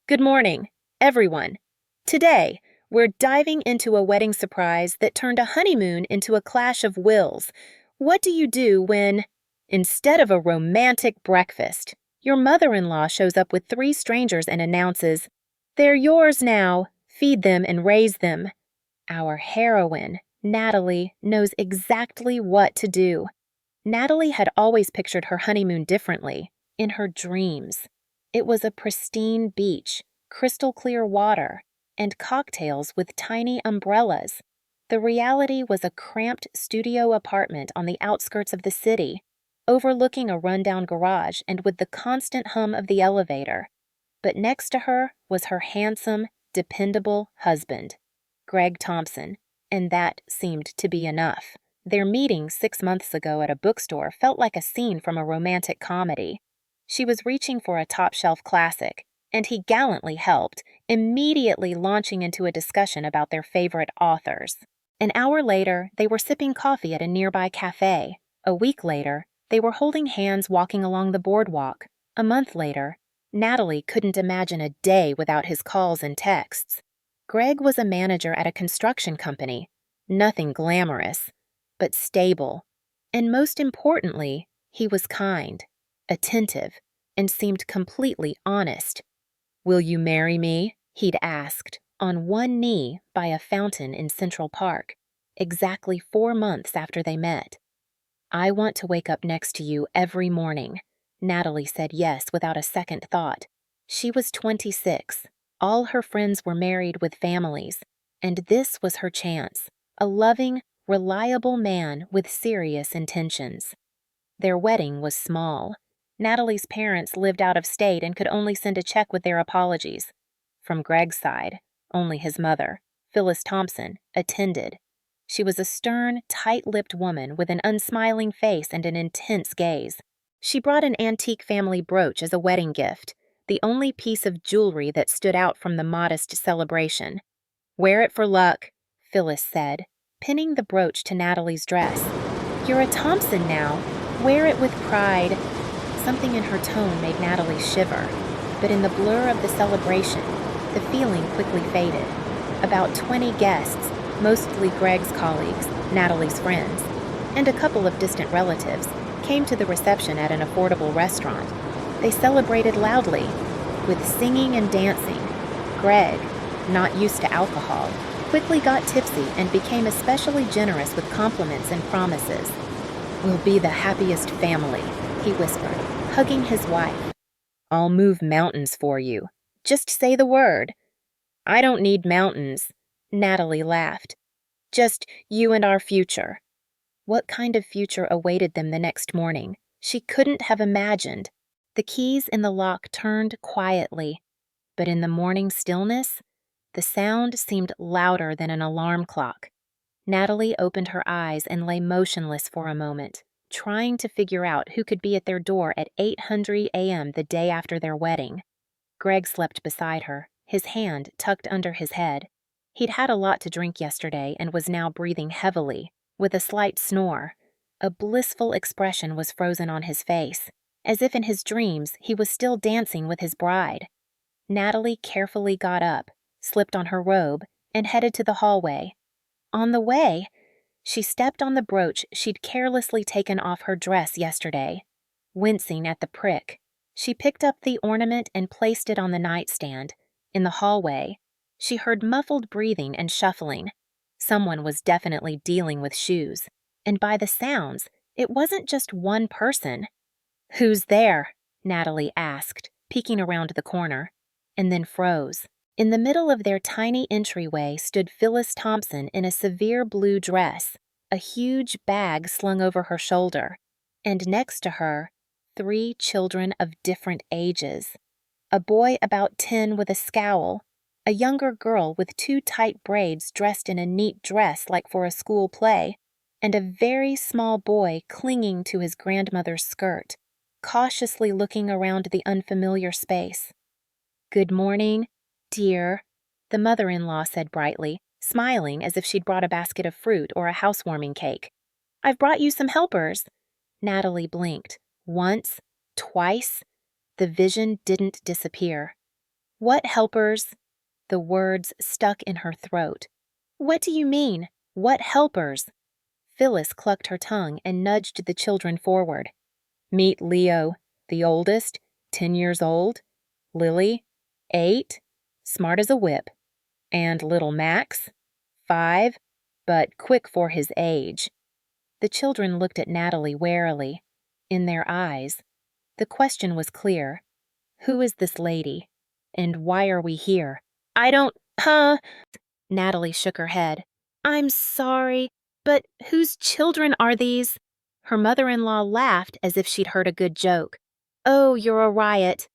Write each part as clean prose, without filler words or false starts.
Good morning, everyone. Today, we're diving into a wedding surprise that turned a honeymoon into a clash of wills. What do you do when, instead of a romantic breakfast, your mother-in-law shows up with three strangers and announces, "They're yours now, feed them and raise them"? Our heroine, Natalie, knows exactly what to do. Natalie had always pictured her honeymoon differently, in her dreams. It was a pristine beach, crystal clear water, and cocktails with tiny umbrellas. The reality was a cramped studio apartment on the outskirts of the city, overlooking a rundown garage and with the constant hum of the elevator. But next to her was her handsome, dependable husband, Greg Thompson, and that seemed to be enough. Their meeting 6 months ago at a bookstore felt like a scene from a romantic comedy. She was reaching for a top-shelf classic, and he gallantly helped, immediately launching into a discussion about their favorite authors. An hour later, they were sipping coffee at a nearby cafe. A week later, they were holding hands walking along the boardwalk. A month later, Natalie couldn't imagine a day without his calls and texts. Greg was a manager at a construction company. Nothing glamorous, but stable. And most importantly, he was kind, attentive, and seemed completely honest. "Will you marry me?" he'd asked, on one knee by a fountain in Central Park, exactly 4 months after they met. "I want to wake up next to you every morning." Natalie said yes without a second thought. She was 26. All her friends were married with families, and this was her chance, a loving, reliable man with serious intentions. Their wedding was small. Natalie's parents lived out of state and could only send a check with their apologies. From Greg's side, only his mother, Phyllis Thompson, attended. She was a stern, tight-lipped woman with an unsmiling face and an intense gaze. She brought an antique family brooch as a wedding gift, the only piece of jewelry that stood out from the modest celebration. "Wear it for luck," Phyllis said, pinning the brooch to Natalie's dress. "You're a Thompson now. Wear it with pride." Something in her tone made Natalie shiver, but in the blur of the celebration, the feeling quickly faded. About 20 guests, mostly Greg's colleagues, Natalie's friends, and a couple of distant relatives, came to the reception at an affordable restaurant. They celebrated loudly, with singing and dancing. Greg, not used to alcohol, quickly got tipsy and became especially generous with compliments and promises. "We'll be the happiest family," he whispered, hugging his wife. "I'll move mountains for you. Just say the word." "I don't need mountains," Natalie laughed. "Just you and our future." What kind of future awaited them the next morning, she couldn't have imagined. The keys in the lock turned quietly, but in the morning stillness, the sound seemed louder than an alarm clock. Natalie opened her eyes and lay motionless for a moment, trying to figure out who could be at their door at 8:00 a.m. the day after their wedding. Greg slept beside her, his hand tucked under his head. He'd had a lot to drink yesterday and was now breathing heavily, with a slight snore. A blissful expression was frozen on his face, as if in his dreams he was still dancing with his bride. Natalie carefully got up, slipped on her robe, and headed to the hallway. On the way, she stepped on the brooch she'd carelessly taken off her dress yesterday. Wincing at the prick, she picked up the ornament and placed it on the nightstand. In the hallway, she heard muffled breathing and shuffling. Someone was definitely dealing with shoes, and by the sounds, it wasn't just one person. "Who's there?" Natalie asked, peeking around the corner, and then froze. In the middle of their tiny entryway stood Phyllis Thompson in a severe blue dress, a huge bag slung over her shoulder, and next to her, 3 children of different ages. A boy about 10 with a scowl, a younger girl with 2 tight braids dressed in a neat dress like for a school play, and a very small boy clinging to his grandmother's skirt, cautiously looking around the unfamiliar space. "Good morning, dear," the mother-in-law said brightly, smiling as if she'd brought a basket of fruit or a housewarming cake. "I've brought you some helpers." Natalie blinked. Once, twice, the vision didn't disappear. What helpers? The words stuck in her throat. What do you mean? What helpers? Phyllis clucked her tongue and nudged the children forward. Meet Leo, the oldest, 10 years old. Lily, 8, smart as a whip. And little Max, 5, but quick for his age. The children looked at Natalie warily. In their eyes, the question was clear. Who is this lady? And why are we here? I don't, Natalie shook her head. I'm sorry, but whose children are these? Her mother-in-law laughed as if she'd heard a good joke. Oh, you're a riot.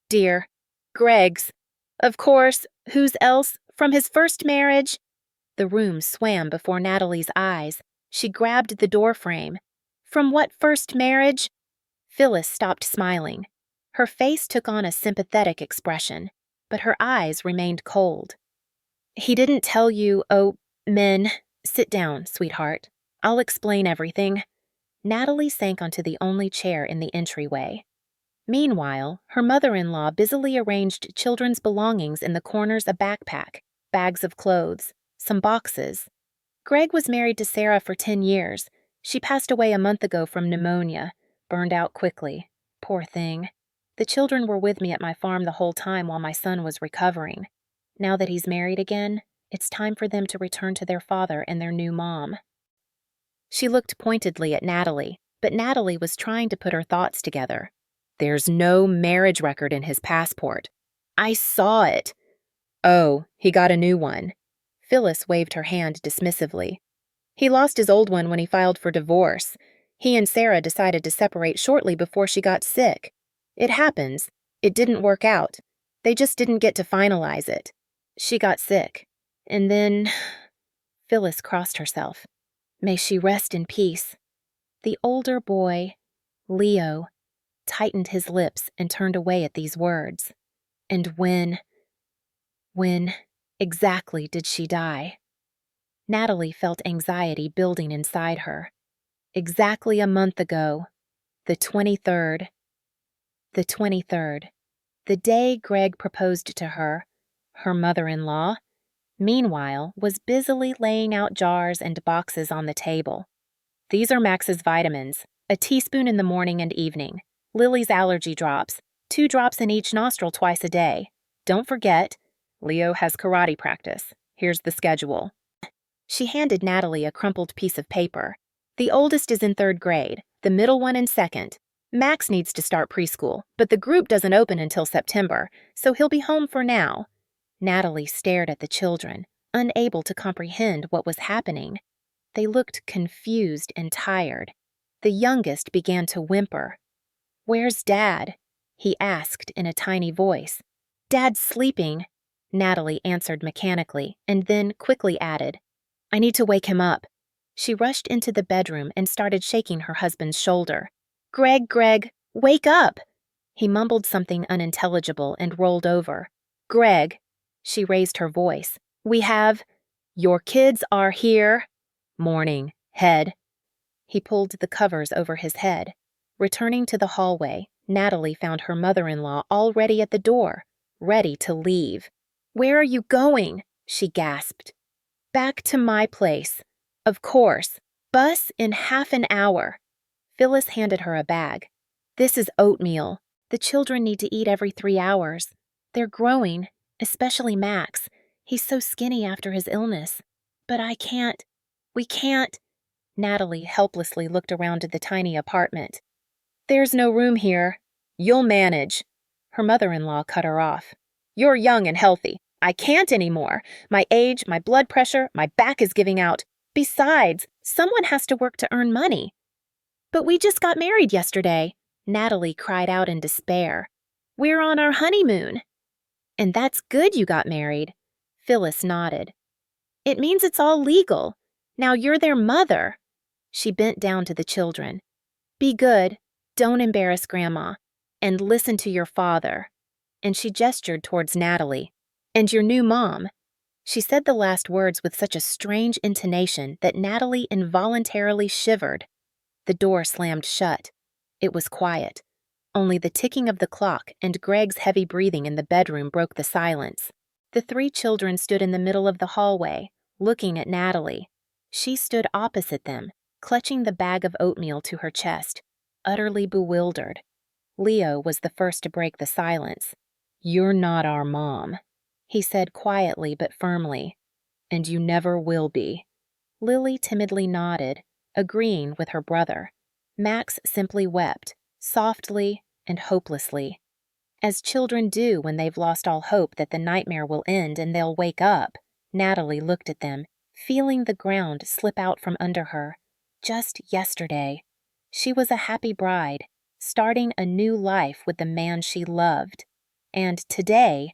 Dear, Greg's. Of course, whose else? From his first marriage? The room swam before Natalie's eyes. She grabbed the doorframe. From what first marriage? Phyllis stopped smiling. Her face took on a sympathetic expression, but her eyes remained cold. He didn't tell you, oh, men. Sit down, sweetheart. I'll explain everything. Natalie sank onto the only chair in the entryway. Meanwhile, her mother-in-law busily arranged children's belongings in the corners: a backpack, bags of clothes, some boxes. Greg was married to Sarah for 10 years. She passed away a month ago from pneumonia, burned out quickly. Poor thing. The children were with me at my farm the whole time while my son was recovering. Now that he's married again, it's time for them to return to their father and their new mom. She looked pointedly at Natalie, but Natalie was trying to put her thoughts together. There's no marriage record in his passport. I saw it. Oh, he got a new one. Phyllis waved her hand dismissively. He lost his old one when he filed for divorce. He and Sarah decided to separate shortly before she got sick. It happens. It didn't work out. They just didn't get to finalize it. She got sick. And then... Phyllis crossed herself. May she rest in peace. The older boy, Leo, tightened his lips and turned away at these words. And when exactly did she die? Natalie felt anxiety building inside her. Exactly a month ago, the 23rd. The 23rd. The day Greg proposed to her, her mother-in-law, meanwhile, was busily laying out jars and boxes on the table. These are Max's vitamins, a teaspoon in the morning and evening. Lily's allergy drops, 2 drops in each nostril twice a day. Don't forget, Leo has karate practice. Here's the schedule. She handed Natalie a crumpled piece of paper. The oldest is in 3rd grade, the middle one in 2nd. Max needs to start preschool, but the group doesn't open until September, so he'll be home for now. Natalie stared at the children, unable to comprehend what was happening. They looked confused and tired. The youngest began to whimper. Where's Dad? He asked in a tiny voice. Dad's sleeping, Natalie answered mechanically, and then quickly added, I need to wake him up. She rushed into the bedroom and started shaking her husband's shoulder. Greg, wake up! He mumbled something unintelligible and rolled over. Greg, she raised her voice. We have... Your kids are here. Morning, head. He pulled the covers over his head. Returning to the hallway, Natalie found her mother-in-law already at the door, ready to leave. Where are you going? She gasped. Back to my place. Of course. Bus in half an hour. Phyllis handed her a bag. This is oatmeal. The children need to eat every 3 hours. They're growing, especially Max. He's so skinny after his illness. But we can't. Natalie helplessly looked around at the tiny apartment. There's no room here. You'll manage. Her mother-in-law cut her off. You're young and healthy. I can't anymore. My age, my blood pressure, my back is giving out. Besides, someone has to work to earn money. But we just got married yesterday, Natalie cried out in despair. We're on our honeymoon. And that's good you got married. Phyllis nodded. It means it's all legal. Now you're their mother. She bent down to the children. Be good. Don't embarrass Grandma. And listen to your father. And she gestured towards Natalie. And your new mom. She said the last words with such a strange intonation that Natalie involuntarily shivered. The door slammed shut. It was quiet. Only the ticking of the clock and Greg's heavy breathing in the bedroom broke the silence. The three children stood in the middle of the hallway, looking at Natalie. She stood opposite them, clutching the bag of oatmeal to her chest, utterly bewildered. Leo was the first to break the silence. "You're not our mom," he said quietly but firmly, "and you never will be." Lily timidly nodded, agreeing with her brother. Max simply wept, softly and hopelessly, as children do when they've lost all hope that the nightmare will end and they'll wake up. Natalie looked at them, feeling the ground slip out from under her. Just yesterday, she was a happy bride, starting a new life with the man she loved. And today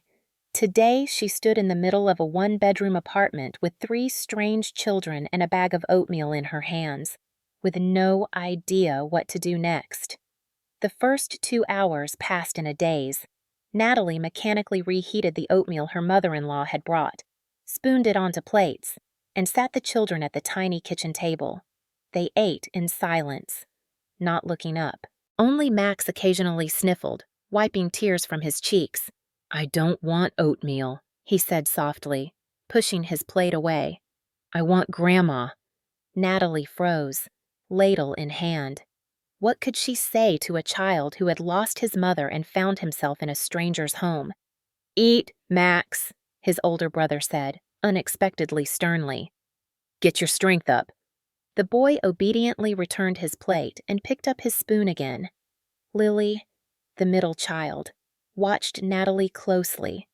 she stood in the middle of a one-bedroom apartment with three strange children and a bag of oatmeal in her hands, with no idea what to do next. The first 2 hours passed in a daze. Natalie mechanically reheated the oatmeal her mother-in-law had brought, spooned it onto plates, and sat the children at the tiny kitchen table. They ate in silence, not looking up. Only Max occasionally sniffled, wiping tears from his cheeks. "I don't want oatmeal," he said softly, pushing his plate away. "I want Grandma." Natalie froze, ladle in hand. What could she say to a child who had lost his mother and found himself in a stranger's home? "Eat, Max," his older brother said, unexpectedly sternly. "Get your strength up." The boy obediently returned his plate and picked up his spoon again. Lily, the middle child, watched Natalie closely.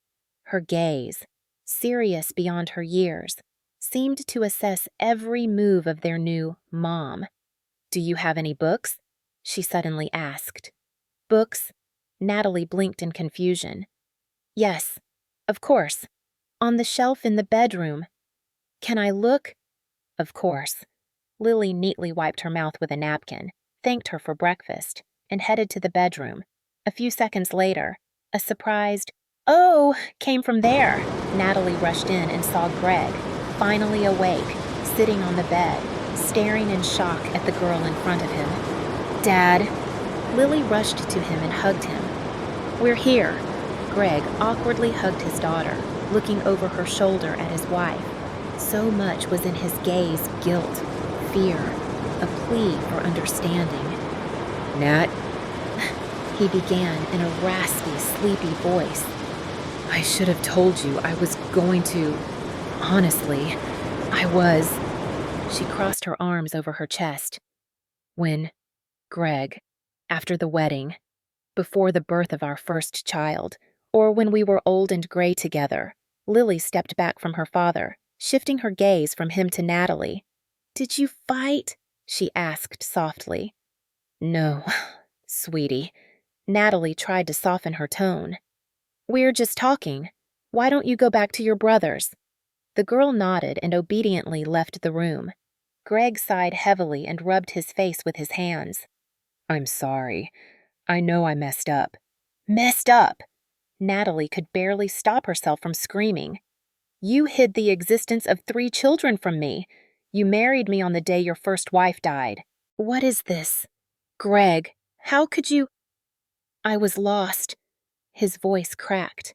Her gaze, serious beyond her years, seemed to assess every move of their new mom. "Do you have any books?" she suddenly asked. "Books?" Natalie blinked in confusion. "Yes, of course. On the shelf in the bedroom. Can I look?" "Of course." Lily neatly wiped her mouth with a napkin, thanked her for breakfast, and headed to the bedroom. A few seconds later, a surprised, "Oh!" came from there. Natalie rushed in and saw Greg, finally awake, sitting on the bed, staring in shock at the girl in front of him. "Dad!" Lily rushed to him and hugged him. "We're here." Greg awkwardly hugged his daughter, looking over her shoulder at his wife. So much was in his gaze: guilt, fear, a plea for understanding. "Nat," he began in a raspy, sleepy voice. "I should have told you I was going to. Honestly, I was." She crossed her arms over her chest. "When, Greg, after the wedding, before the birth of our first child, or when we were old and gray together." Lily stepped back from her father, shifting her gaze from him to Natalie. "Did you fight?" she asked softly. "No, sweetie." Natalie tried to soften her tone. "We're just talking. Why don't you go back to your brothers?" The girl nodded and obediently left the room. Greg sighed heavily and rubbed his face with his hands. "I'm sorry. I know I messed up." "Messed up?" Natalie could barely stop herself from screaming. "You hid the existence of 3 children from me. You married me on the day your first wife died." "What is this? Greg, how could you—" "I was lost." His voice cracked.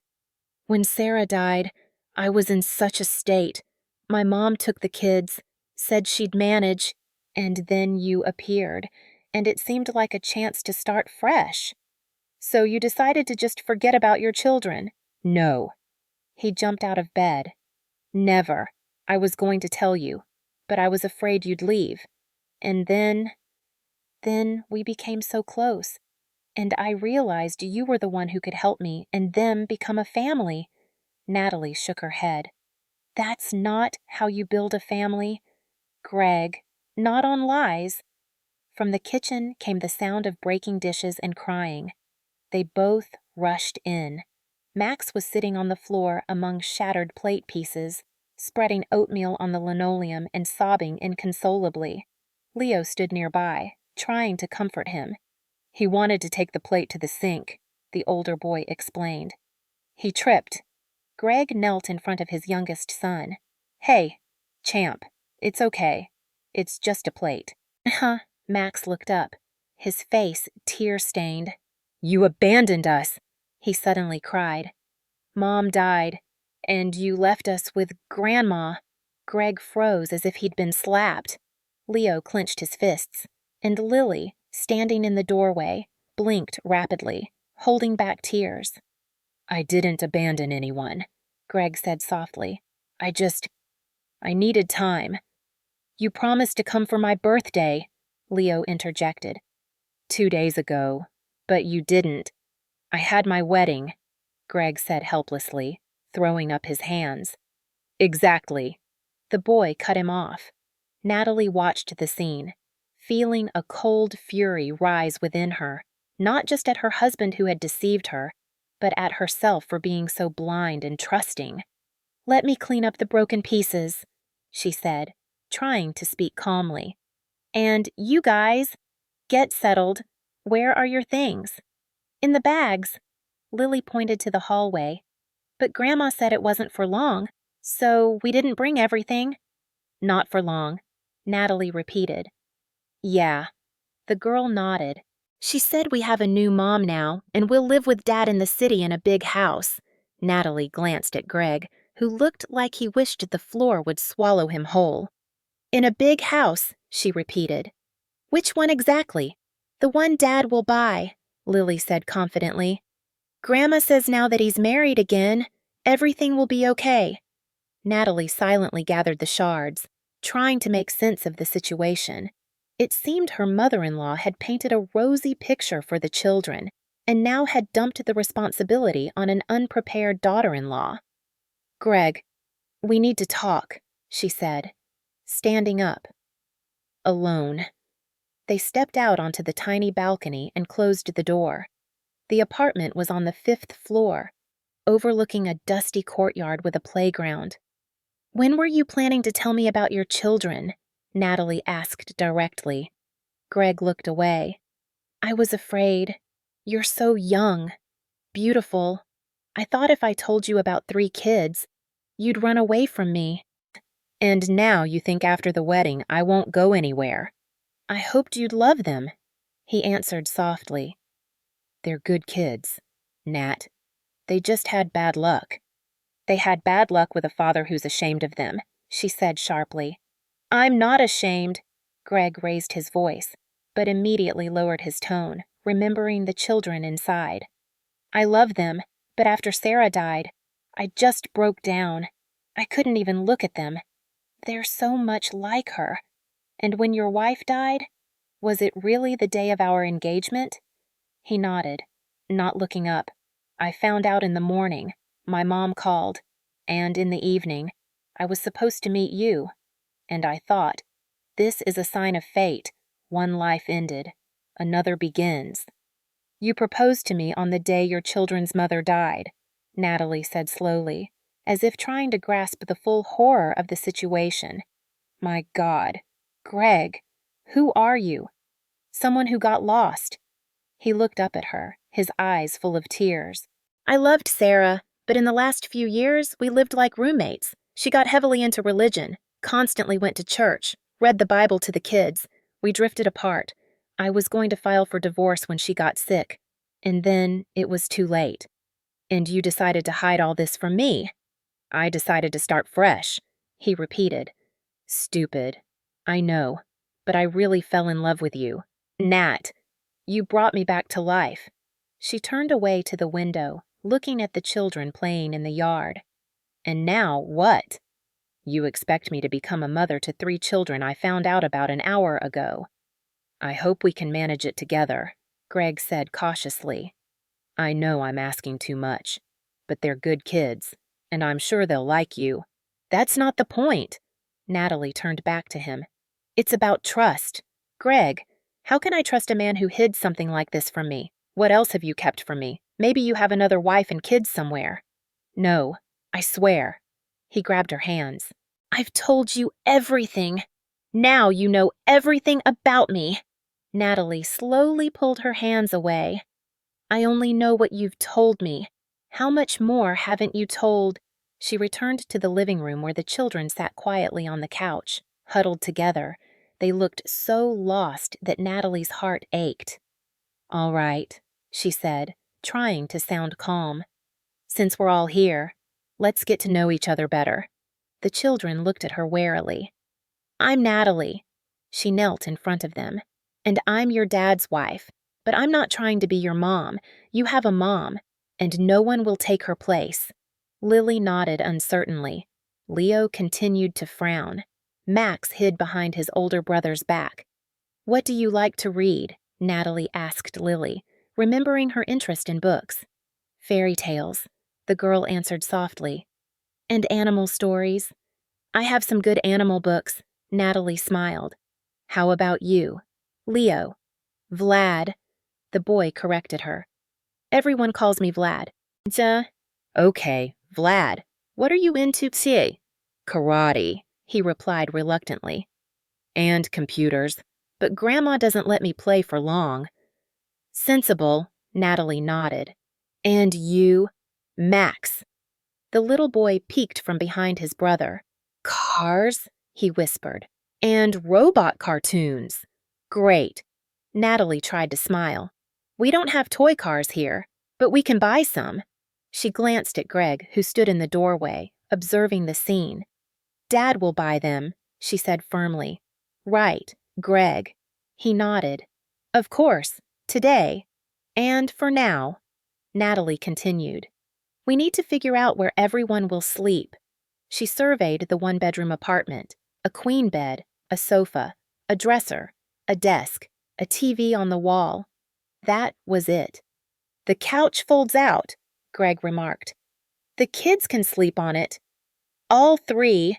"When Sarah died, I was in such a state. My mom took the kids, said she'd manage, and then you appeared, and it seemed like a chance to start fresh. So you decided to just forget about your children?" "No." He jumped out of bed. "Never. I was going to tell you, but I was afraid you'd leave. And then we became so close, and I realized you were the one who could help me and them become a family." Natalie shook her head. "That's not how you build a family, Greg. Not on lies." From the kitchen came the sound of breaking dishes and crying. They both rushed in. Max was sitting on the floor among shattered plate pieces, spreading oatmeal on the linoleum and sobbing inconsolably. Leo stood nearby, trying to comfort him. "He wanted to take the plate to the sink," the older boy explained. "He tripped." Greg knelt in front of his youngest son. "Hey, champ, it's okay. It's just a plate." Max looked up, his face tear-stained. You abandoned us, he suddenly cried. Mom died, and you left us with Grandma. Greg froze as if he'd been slapped. Leo clenched his fists, and Lily, standing in the doorway, blinked rapidly, holding back tears. I didn't abandon anyone, Greg said softly. I needed time. You promised to come for my birthday, Leo interjected. 2 days ago, but you didn't. I had my wedding, Greg said helplessly, throwing up his hands. Exactly. The boy cut him off. Natalie watched the scene, feeling a cold fury rise within her, not just at her husband who had deceived her, but at herself for being so blind and trusting. Let me clean up the broken pieces, she said, trying to speak calmly. And you guys, get settled. Where are your things? In the bags. Lily pointed to the hallway. But Grandma said it wasn't for long, so we didn't bring everything. Not for long, Natalie repeated. Yeah. The girl nodded. She said we have a new mom now, and we'll live with Dad in the city in a big house. Natalie glanced at Greg, who looked like he wished the floor would swallow him whole. In a big house, she repeated. Which one exactly? The one Dad will buy, Lily said confidently. Grandma says now that he's married again, everything will be okay. Natalie silently gathered the shards, trying to make sense of the situation. It seemed her mother-in-law had painted a rosy picture for the children, and now had dumped the responsibility on an unprepared daughter-in-law. Greg, we need to talk, she said, standing up. Alone. They stepped out onto the tiny balcony and closed the door. The apartment was on the 5th floor, overlooking a dusty courtyard with a playground. When were you planning to tell me about your children? Natalie asked directly. Greg looked away. I was afraid. You're so young. Beautiful. I thought if I told you about 3 kids, you'd run away from me. And now you think after the wedding I won't go anywhere. I hoped you'd love them, he answered softly. They're good kids, Nat. They just had bad luck. They had bad luck with a father who's ashamed of them, she said sharply. I'm not ashamed. Greg raised his voice, but immediately lowered his tone, remembering the children inside. I love them, but after Sarah died, I just broke down. I couldn't even look at them. They're so much like her. And when your wife died, was it really the day of our engagement? He nodded, not looking up. I found out in the morning. My mom called, and in the evening, I was supposed to meet you. And I thought, this is a sign of fate. One life ended. Another begins. You proposed to me on the day your children's mother died, Natalie said slowly, as if trying to grasp the full horror of the situation. My God. Greg, who are you? Someone who got lost. He looked up at her, his eyes full of tears. I loved Sarah, but in the last few years, we lived like roommates. She got heavily into religion, constantly went to church, read the Bible to the kids. We drifted apart. I was going to file for divorce when she got sick. And then it was too late. And you decided to hide all this from me. I decided to start fresh, he repeated. Stupid. I know, but I really fell in love with you. Nat, you brought me back to life. She turned away to the window, looking at the children playing in the yard. And now what? You expect me to become a mother to 3 children I found out about an hour ago. I hope we can manage it together, Greg said cautiously. I know I'm asking too much, but they're good kids, and I'm sure they'll like you. That's not the point. Natalie turned back to him. It's about trust. Greg, how can I trust a man who hid something like this from me? What else have you kept from me? Maybe you have another wife and kids somewhere. No, I swear. He grabbed her hands. I've told you everything. Now you know everything about me. Natalie slowly pulled her hands away. I only know what you've told me. How much more haven't you told? She returned to the living room where the children sat quietly on the couch, huddled together. They looked so lost that Natalie's heart ached. All right, she said, trying to sound calm. Since we're all here, let's get to know each other better. The children looked at her warily. I'm Natalie. She knelt in front of them. And I'm your dad's wife. But I'm not trying to be your mom. You have a mom, and no one will take her place. Lily nodded uncertainly. Leo continued to frown. Max hid behind his older brother's back. What do you like to read? Natalie asked Lily, remembering her interest in books. Fairy tales, the girl answered softly. And animal stories? I have some good animal books, Natalie smiled. How about you? Leo. Vlad. The boy corrected her. Everyone calls me Vlad. Duh. Okay, Vlad. What are you into? Karate, he replied reluctantly. And computers. But Grandma doesn't let me play for long. Sensible, Natalie nodded. And you? Max. The little boy peeked from behind his brother. Cars? He whispered. And robot cartoons. Great. Natalie tried to smile. We don't have toy cars here, but we can buy some. She glanced at Greg, who stood in the doorway, observing the scene. Dad will buy them, she said firmly. Right, Greg. He nodded. Of course, today. And for now, Natalie continued. We need to figure out where everyone will sleep. She surveyed the one-bedroom apartment, a queen bed, a sofa, a dresser, a desk, a TV on the wall. That was it. The couch folds out, Greg remarked. The kids can sleep on it. All three.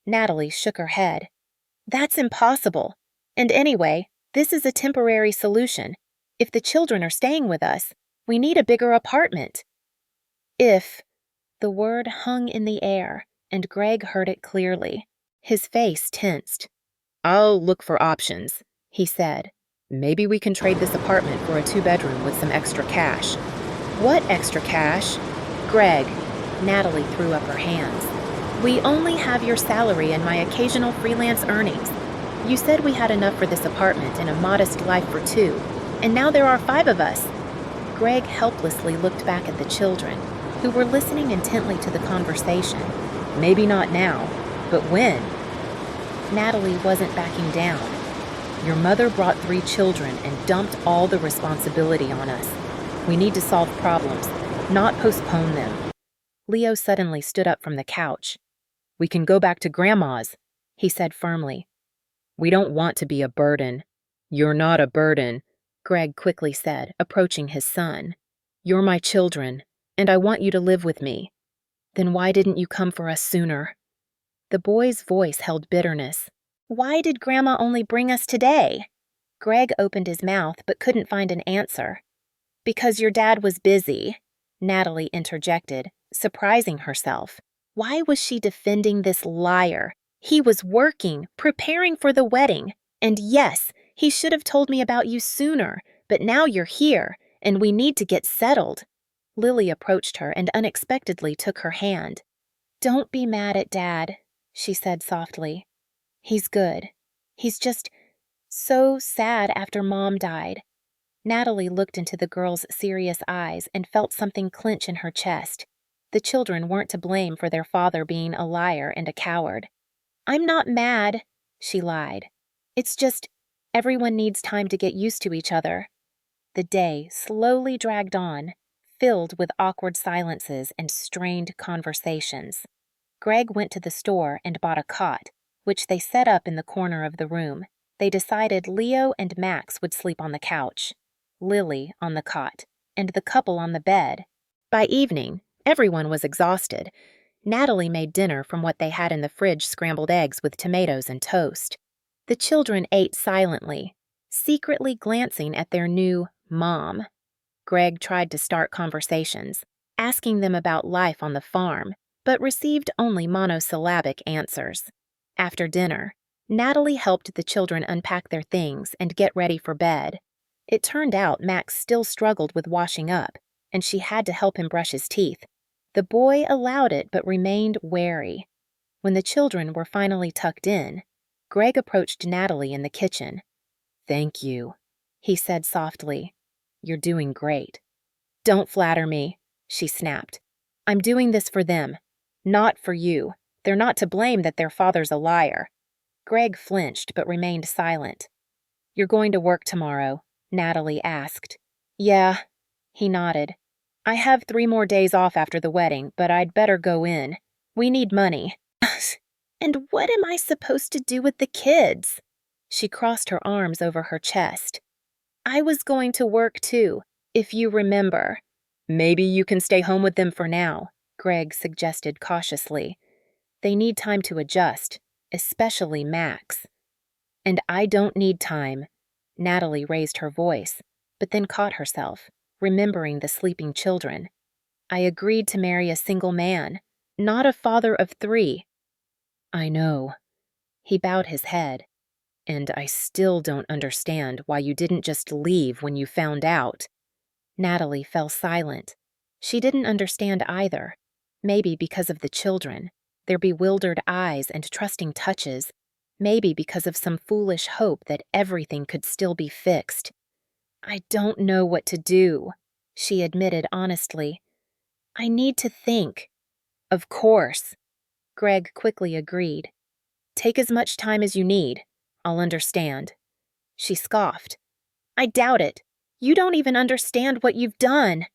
Natalie shook her head. That's impossible. And anyway, this is a temporary solution. If the children are staying with us, we need a bigger apartment. If. The word hung in the air, and Greg heard it clearly. His face tensed. I'll look for options, he said. Maybe we can trade this apartment for a 2-bedroom with some extra cash. What extra cash? Greg. Natalie threw up her hands. We only have your salary and my occasional freelance earnings. You said we had enough for this apartment and a modest life for 2, and now there are 5 of us. Greg helplessly looked back at the children, who were listening intently to the conversation. Maybe not now, but when? Natalie wasn't backing down. Your mother brought 3 children and dumped all the responsibility on us. We need to solve problems, not postpone them. Leo suddenly stood up from the couch. We can go back to Grandma's, he said firmly. We don't want to be a burden. You're not a burden, Greg quickly said, approaching his son. You're my children, and I want you to live with me. Then why didn't you come for us sooner? The boy's voice held bitterness. Why did Grandma only bring us today? Greg opened his mouth but couldn't find an answer. Because your dad was busy, Natalie interjected, surprising herself. Why was she defending this liar? He was working, preparing for the wedding. And yes, he should have told me about you sooner, but now you're here, and we need to get settled. Lily approached her and unexpectedly took her hand. Don't be mad at Dad, she said softly. He's good. He's just so sad after Mom died. Natalie looked into the girl's serious eyes and felt something clench in her chest. The children weren't to blame for their father being a liar and a coward. I'm not mad, she lied. It's just everyone needs time to get used to each other. The day slowly dragged on, filled with awkward silences and strained conversations. Greg went to the store and bought a cot, which they set up in the corner of the room. They decided Leo and Max would sleep on the couch, Lily on the cot, and the couple on the bed. By evening, everyone was exhausted. Natalie made dinner from what they had in the fridge, scrambled eggs with tomatoes and toast. The children ate silently, secretly glancing at their new mom. Greg tried to start conversations, asking them about life on the farm, but received only monosyllabic answers. After dinner, Natalie helped the children unpack their things and get ready for bed. It turned out Max still struggled with washing up, and she had to help him brush his teeth. The boy allowed it but remained wary. When the children were finally tucked in, Greg approached Natalie in the kitchen. Thank you, he said softly. You're doing great. Don't flatter me, she snapped. I'm doing this for them, not for you. They're not to blame that their father's a liar. Greg flinched but remained silent. You're going to work tomorrow? Natalie asked. Yeah, he nodded. I have 3 more days off after the wedding, but I'd better go in. We need money. And what am I supposed to do with the kids? She crossed her arms over her chest. I was going to work too, if you remember. Maybe you can stay home with them for now, Greg suggested cautiously. They need time to adjust, especially Max. And I don't need time. Natalie raised her voice, but then caught herself, remembering the sleeping children. I agreed to marry a single man, not a father of 3. I know. He bowed his head. And I still don't understand why you didn't just leave when you found out. Natalie fell silent. She didn't understand either. Maybe because of the children, their bewildered eyes and trusting touches. Maybe because of some foolish hope that everything could still be fixed. I don't know what to do, she admitted honestly. I need to think. Of course. Greg quickly agreed. Take as much time as you need. I'll understand. She scoffed. I doubt it. You don't even understand what you've done.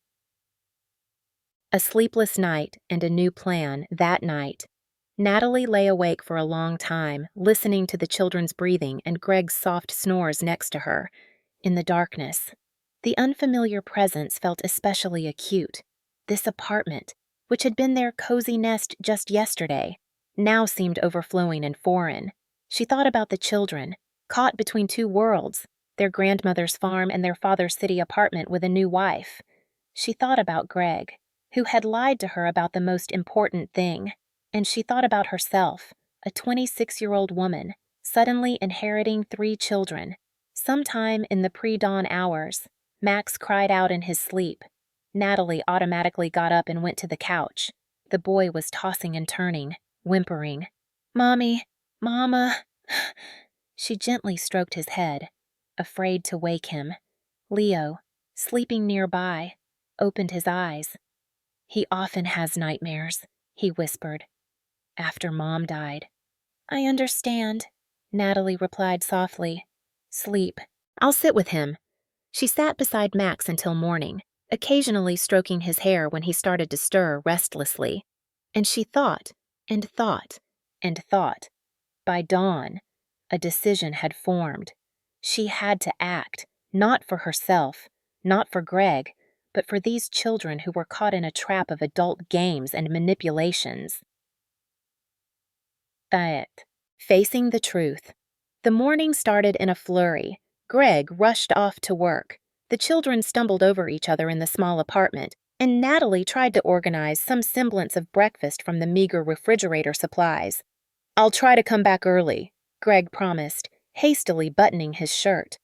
A sleepless night and a new plan that night. Natalie lay awake for a long time, listening to the children's breathing and Greg's soft snores next to her. In the darkness, the unfamiliar presence felt especially acute. This apartment, which had been their cozy nest just yesterday, now seemed overflowing and foreign. She thought about the children, caught between 2 worlds, their grandmother's farm and their father's city apartment with a new wife. She thought about Greg, who had lied to her about the most important thing. And she thought about herself, a 26-year-old woman, suddenly inheriting 3 children. Sometime in the pre-dawn hours, Max cried out in his sleep. Natalie automatically got up and went to the couch. The boy was tossing and turning, whimpering. Mommy, Mama. She gently stroked his head, afraid to wake him. Leo, sleeping nearby, opened his eyes. He often has nightmares, he whispered. After Mom died. I understand, Natalie replied softly. Sleep. I'll sit with him. She sat beside Max until morning, occasionally stroking his hair when he started to stir restlessly. And she thought, and thought, and thought. By dawn, a decision had formed. She had to act, not for herself, not for Greg, but for these children who were caught in a trap of adult games and manipulations. Facing the truth. The morning started in a flurry. Greg rushed off to work. The children stumbled over each other in the small apartment, and Natalie tried to organize some semblance of breakfast from the meager refrigerator supplies. I'll try to come back early, Greg promised, hastily buttoning his shirt.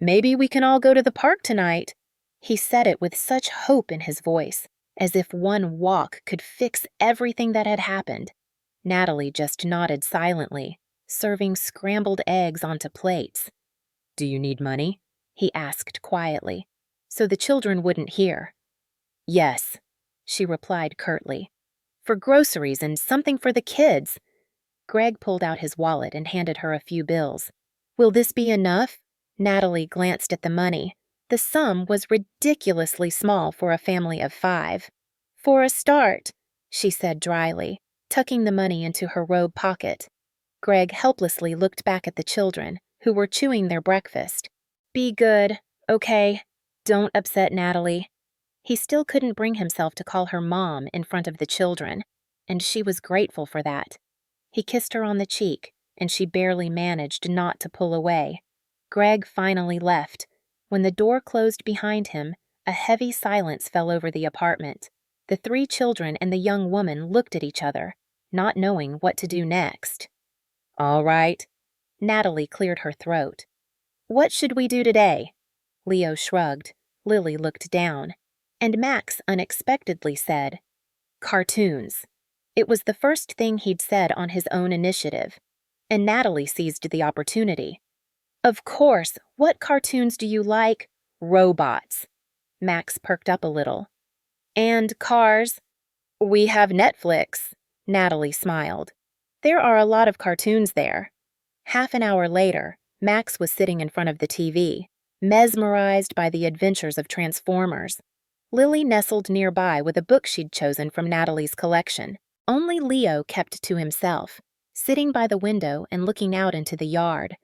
Maybe we can all go to the park tonight. He said it with such hope in his voice, as if one walk could fix everything that had happened. Natalie just nodded silently, serving scrambled eggs onto plates. Do you need money? He asked quietly, so the children wouldn't hear. Yes, she replied curtly. For groceries and something for the kids. Greg pulled out his wallet and handed her a few bills. Will this be enough? Natalie glanced at the money. The sum was ridiculously small for a family of 5. For a start, she said dryly, tucking the money into her robe pocket. Greg helplessly looked back at the children, who were chewing their breakfast. Be good, okay? Don't upset Natalie. He still couldn't bring himself to call her Mom in front of the children, and she was grateful for that. He kissed her on the cheek, and she barely managed not to pull away. Greg finally left. When the door closed behind him, a heavy silence fell over the apartment. The 3 children and the young woman looked at each other, not knowing what to do next. All right. Natalie cleared her throat. What should we do today? Leo shrugged. Lily looked down. And Max unexpectedly said, cartoons. It was the first thing he'd said on his own initiative, and Natalie seized the opportunity. Of course, what cartoons do you like? Robots. Max perked up a little. And cars. We have Netflix, Natalie smiled. There are a lot of cartoons there. Half an hour later, Max was sitting in front of the TV, mesmerized by the adventures of Transformers. Lily nestled nearby with a book she'd chosen from Natalie's collection. Only Leo kept to himself, sitting by the window and looking out into the yard.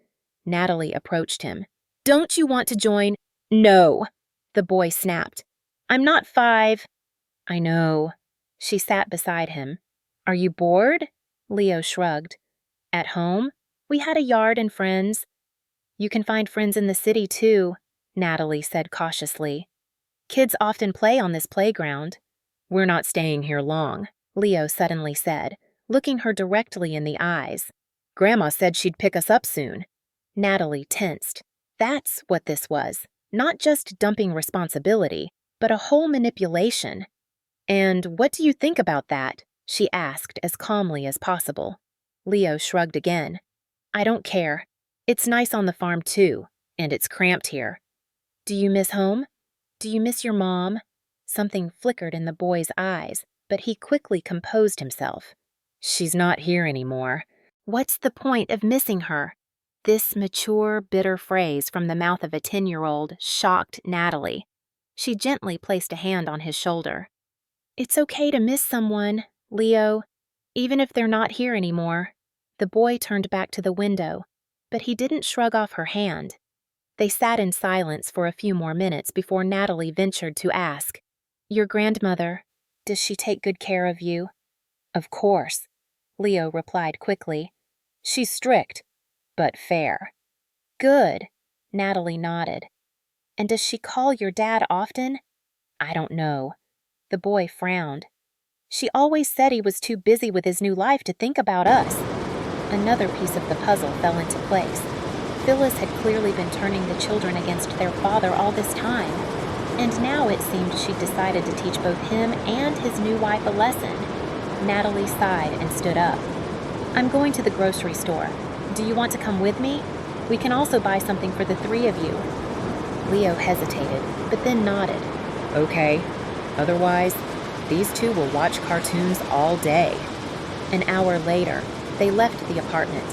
Natalie approached him. Don't you want to join? No, the boy snapped. I'm not 5. I know. She sat beside him. Are you bored? Leo shrugged. At home? We had a yard and friends. You can find friends in the city, too, Natalie said cautiously. Kids often play on this playground. We're not staying here long, Leo suddenly said, looking her directly in the eyes. Grandma said she'd pick us up soon. Natalie tensed. That's what this was. Not just dumping responsibility, but a whole manipulation. And what do you think about that? She asked as calmly as possible. Leo shrugged again. I don't care. It's nice on the farm too, and it's cramped here. Do you miss home? Do you miss your mom? Something flickered in the boy's eyes, but he quickly composed himself. She's not here anymore. What's the point of missing her? This mature, bitter phrase from the mouth of a 10-year-old shocked Natalie. She gently placed a hand on his shoulder. It's okay to miss someone, Leo, even if they're not here anymore. The boy turned back to the window, but he didn't shrug off her hand. They sat in silence for a few more minutes before Natalie ventured to ask, Your grandmother, does she take good care of you? Of course, Leo replied quickly. She's strict, but fair. Good, Natalie nodded. And does she call your dad often? I don't know. The boy frowned. She always said he was too busy with his new life to think about us. Another piece of the puzzle fell into place. Phyllis had clearly been turning the children against their father all this time, and now it seemed she'd decided to teach both him and his new wife a lesson. Natalie sighed and stood up. I'm going to the grocery store. Do you want to come with me? We can also buy something for the 3 of you. Leo hesitated, but then nodded. Okay. Otherwise, these 2 will watch cartoons all day. An hour later, they left the apartment.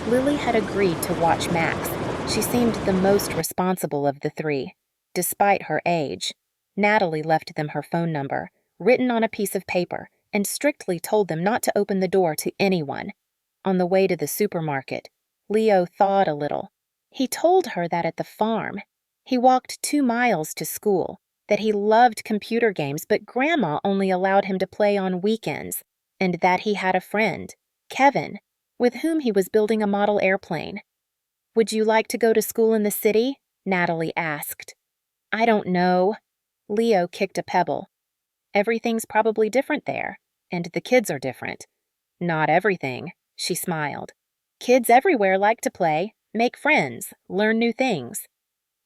Lily had agreed to watch Max. She seemed the most responsible of the 3, despite her age. Natalie left them her phone number, written on a piece of paper, and strictly told them not to open the door to anyone. On the way to the supermarket, Leo thawed a little. He told her that at the farm, he walked 2 miles to school, that he loved computer games but Grandma only allowed him to play on weekends, and that he had a friend, Kevin, with whom he was building a model airplane. Would you like to go to school in the city? Natalie asked. I don't know. Leo kicked a pebble. Everything's probably different there, and the kids are different. Not everything, she smiled. Kids everywhere like to play, make friends, learn new things.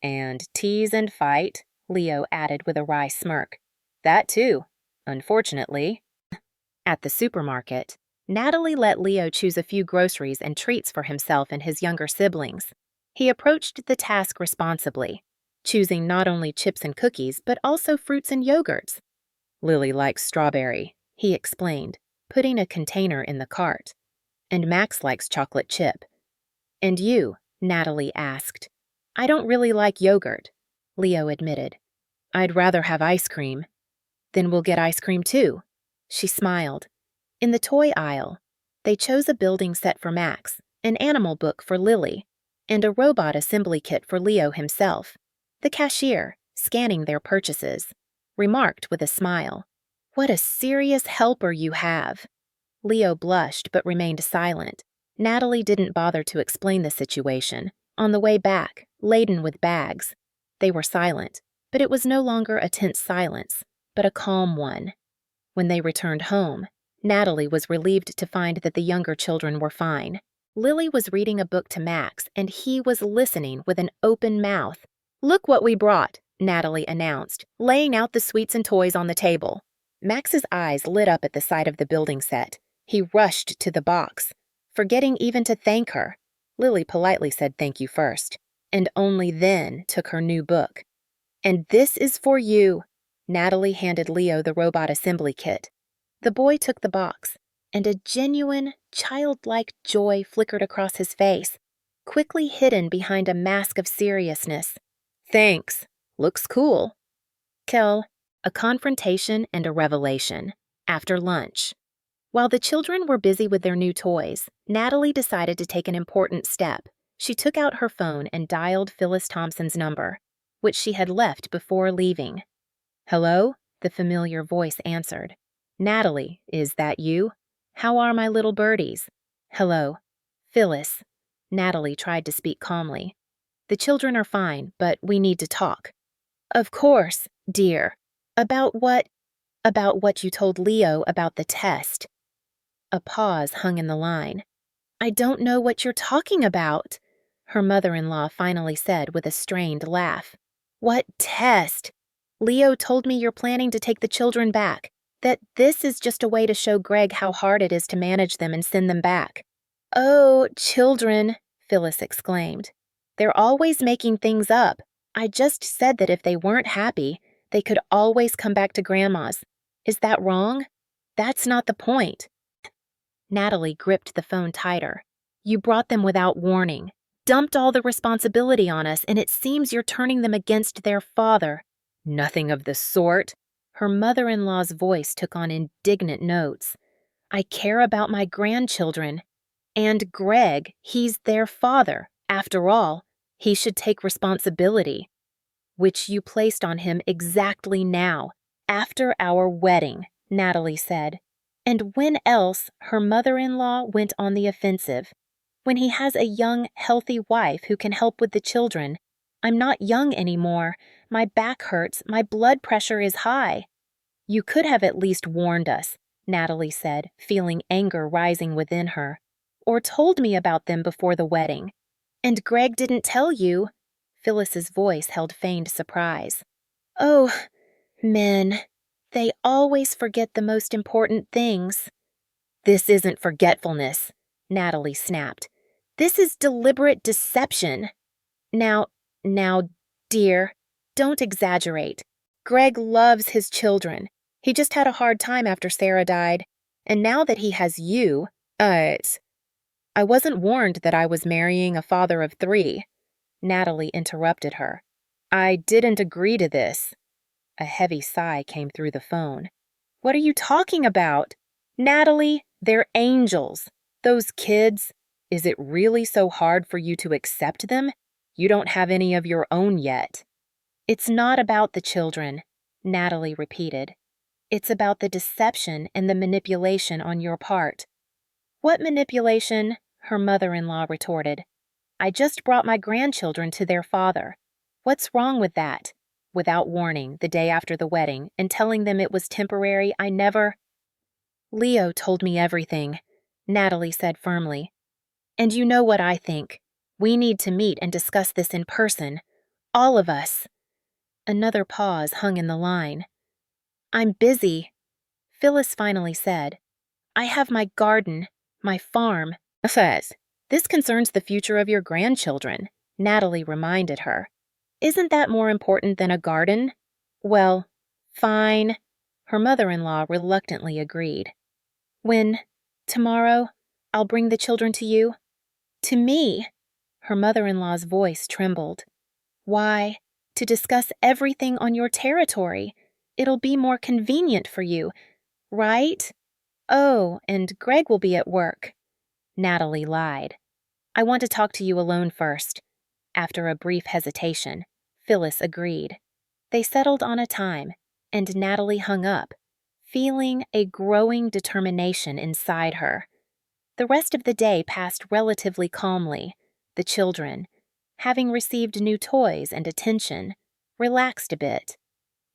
And tease and fight, Leo added with a wry smirk. That too, unfortunately. At the supermarket, Natalie let Leo choose a few groceries and treats for himself and his younger siblings. He approached the task responsibly, choosing not only chips and cookies, but also fruits and yogurts. Lily likes strawberry, he explained, putting a container in the cart. And Max likes chocolate chip. And you? Natalie asked. I don't really like yogurt, Leo admitted. I'd rather have ice cream. Then we'll get ice cream too. She smiled. In the toy aisle, they chose a building set for Max, an animal book for Lily, and a robot assembly kit for Leo himself. The cashier, scanning their purchases, remarked with a smile, What a serious helper you have. Leo blushed but remained silent. Natalie didn't bother to explain the situation. On the way back, laden with bags, they were silent, but it was no longer a tense silence, but a calm one. When they returned home, Natalie was relieved to find that the younger children were fine. Lily was reading a book to Max, and he was listening with an open mouth. Look what we brought, Natalie announced, laying out the sweets and toys on the table. Max's eyes lit up at the sight of the building set. He rushed to the box, forgetting even to thank her. Lily politely said thank you first, and only then took her new book. And this is for you. Natalie handed Leo the robot assembly kit. The boy took the box, and a genuine, childlike joy flickered across his face, quickly hidden behind a mask of seriousness. Thanks. Looks cool. Kel, a confrontation and a revelation. After lunch. While the children were busy with their new toys, Natalie decided to take an important step. She took out her phone and dialed Phyllis Thompson's number, which she had left before leaving. Hello? The familiar voice answered. Natalie, is that you? How are my little birdies? Hello. Phyllis. Natalie tried to speak calmly. The children are fine, but we need to talk. Of course, dear. About what? About what you told Leo about the test. A pause hung in the line. I don't know what you're talking about, her mother-in-law finally said with a strained laugh. What test? Leo told me you're planning to take the children back, that this is just a way to show Greg how hard it is to manage them and send them back. Oh, children, Phyllis exclaimed. They're always making things up. I just said that if they weren't happy, they could always come back to Grandma's. Is that wrong? That's not the point. Natalie gripped the phone tighter. You brought them without warning, dumped all the responsibility on us, and it seems you're turning them against their father. Nothing of the sort. Her mother-in-law's voice took on indignant notes. I care about my grandchildren. And Greg, he's their father. After all, he should take responsibility. Which you placed on him exactly now, after our wedding, Natalie said. And when else her mother-in-law went on the offensive? When he has a young, healthy wife who can help with the children. I'm not young anymore. My back hurts. My blood pressure is high. You could have at least warned us, Natalie said, feeling anger rising within her. Or told me about them before the wedding. And Greg didn't tell you. Phyllis's voice held feigned surprise. Oh, men. They always forget the most important things. This isn't forgetfulness, Natalie snapped. This is deliberate deception. Now, dear, don't exaggerate. Greg loves his children. He just had a hard time after Sarah died. And now that he has you, I wasn't warned that I was marrying a father of 3. Natalie interrupted her. I didn't agree to this. A heavy sigh came through the phone. What are you talking about? Natalie, they're angels. Those kids. Is it really so hard for you to accept them? You don't have any of your own yet. It's not about the children, Natalie repeated. It's about the deception and the manipulation on your part. What manipulation? Her mother-in-law retorted. I just brought my grandchildren to their father. What's wrong with that? Without warning, the day after the wedding, and telling them it was temporary, I never... Leo told me everything, Natalie said firmly. And you know what I think. We need to meet and discuss this in person. All of us. Another pause hung in the line. I'm busy, Phyllis finally said. I have my garden, my farm. This concerns the future of your grandchildren, Natalie reminded her. Isn't that more important than a garden? Well, fine, her mother-in-law reluctantly agreed. When, tomorrow, I'll bring the children to you? To me? Her mother-in-law's voice trembled. Why, to discuss everything on your territory. It'll be more convenient for you, right? Oh, and Greg will be at work. Natalie lied. I want to talk to you alone first. After a brief hesitation, Phyllis agreed. They settled on a time, and Natalie hung up, feeling a growing determination inside her. The rest of the day passed relatively calmly. The children, having received new toys and attention, relaxed a bit.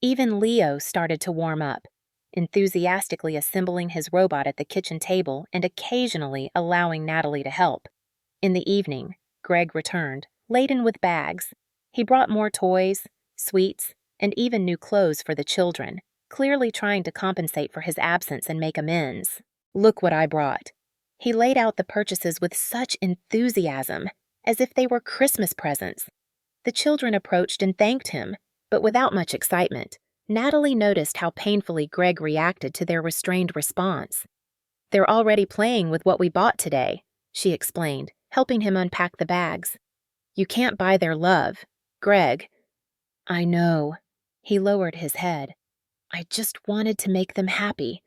Even Leo started to warm up, enthusiastically assembling his robot at the kitchen table and occasionally allowing Natalie to help. In the evening, Greg returned, laden with bags. He brought more toys, sweets, and even new clothes for the children, clearly trying to compensate for his absence and make amends. Look what I brought. He laid out the purchases with such enthusiasm, as if they were Christmas presents. The children approached and thanked him, but without much excitement. Natalie noticed how painfully Greg reacted to their restrained response. "They're already playing with what we bought today," she explained, helping him unpack the bags. "You can't buy their love. Greg." "I know." He lowered his head. "I just wanted to make them happy."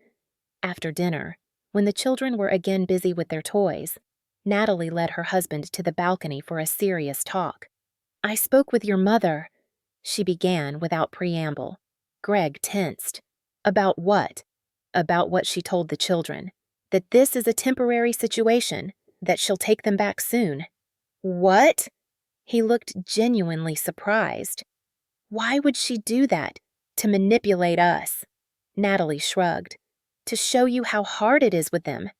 After dinner, when the children were again busy with their toys, Natalie led her husband to the balcony for a serious talk. "I spoke with your mother," she began without preamble. Greg tensed. About what? About what she told the children. That this is a temporary situation, that she'll take them back soon. "What?" He looked genuinely surprised. "Why would she do that? To manipulate us." Natalie shrugged. "To show you how hard it is with them.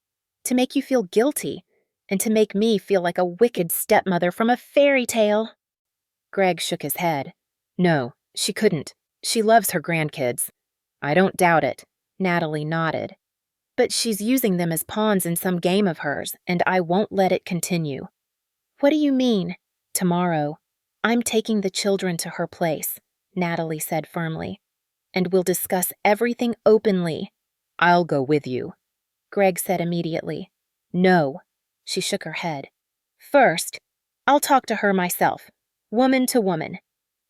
To make you feel guilty. And to make me feel like a wicked stepmother from a fairy tale." Greg shook his head. "No, she couldn't. She loves her grandkids." "I don't doubt it." Natalie nodded. "But she's using them as pawns in some game of hers, and I won't let it continue." "What do you mean?" "Tomorrow, I'm taking the children to her place," Natalie said firmly. "And we'll discuss everything openly." "I'll go with you," Greg said immediately. "No." She shook her head. "First, I'll talk to her myself, woman to woman.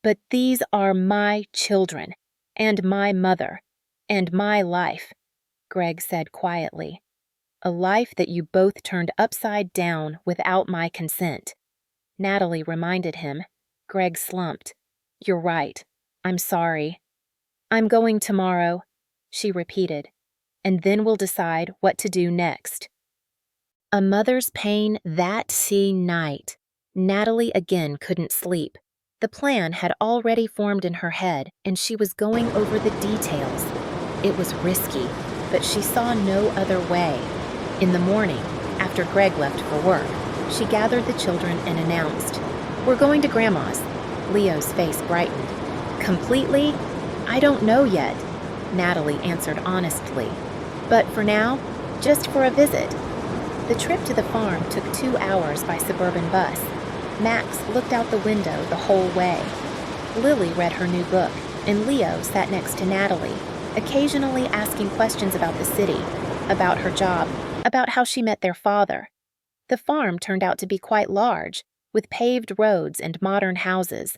But these are my children, and my mother, and my life," Greg said quietly. "A life that you both turned upside down without my consent." Natalie reminded him. Greg slumped. "You're right. I'm sorry." "I'm going tomorrow," she repeated. "And then we'll decide what to do next." A mother's pain that night. Natalie again couldn't sleep. The plan had already formed in her head, and she was going over the details. It was risky, but she saw no other way. In the morning, after Greg left for work, she gathered the children and announced, "We're going to Grandma's." Leo's face brightened. "Completely? I don't know yet," Natalie answered honestly. "But for now, just for a visit." The trip to the farm took 2 hours by suburban bus. Max looked out the window the whole way. Lily read her new book, and Leo sat next to Natalie, occasionally asking questions about the city, about her job, about how she met their father. The farm turned out to be quite large, with paved roads and modern houses.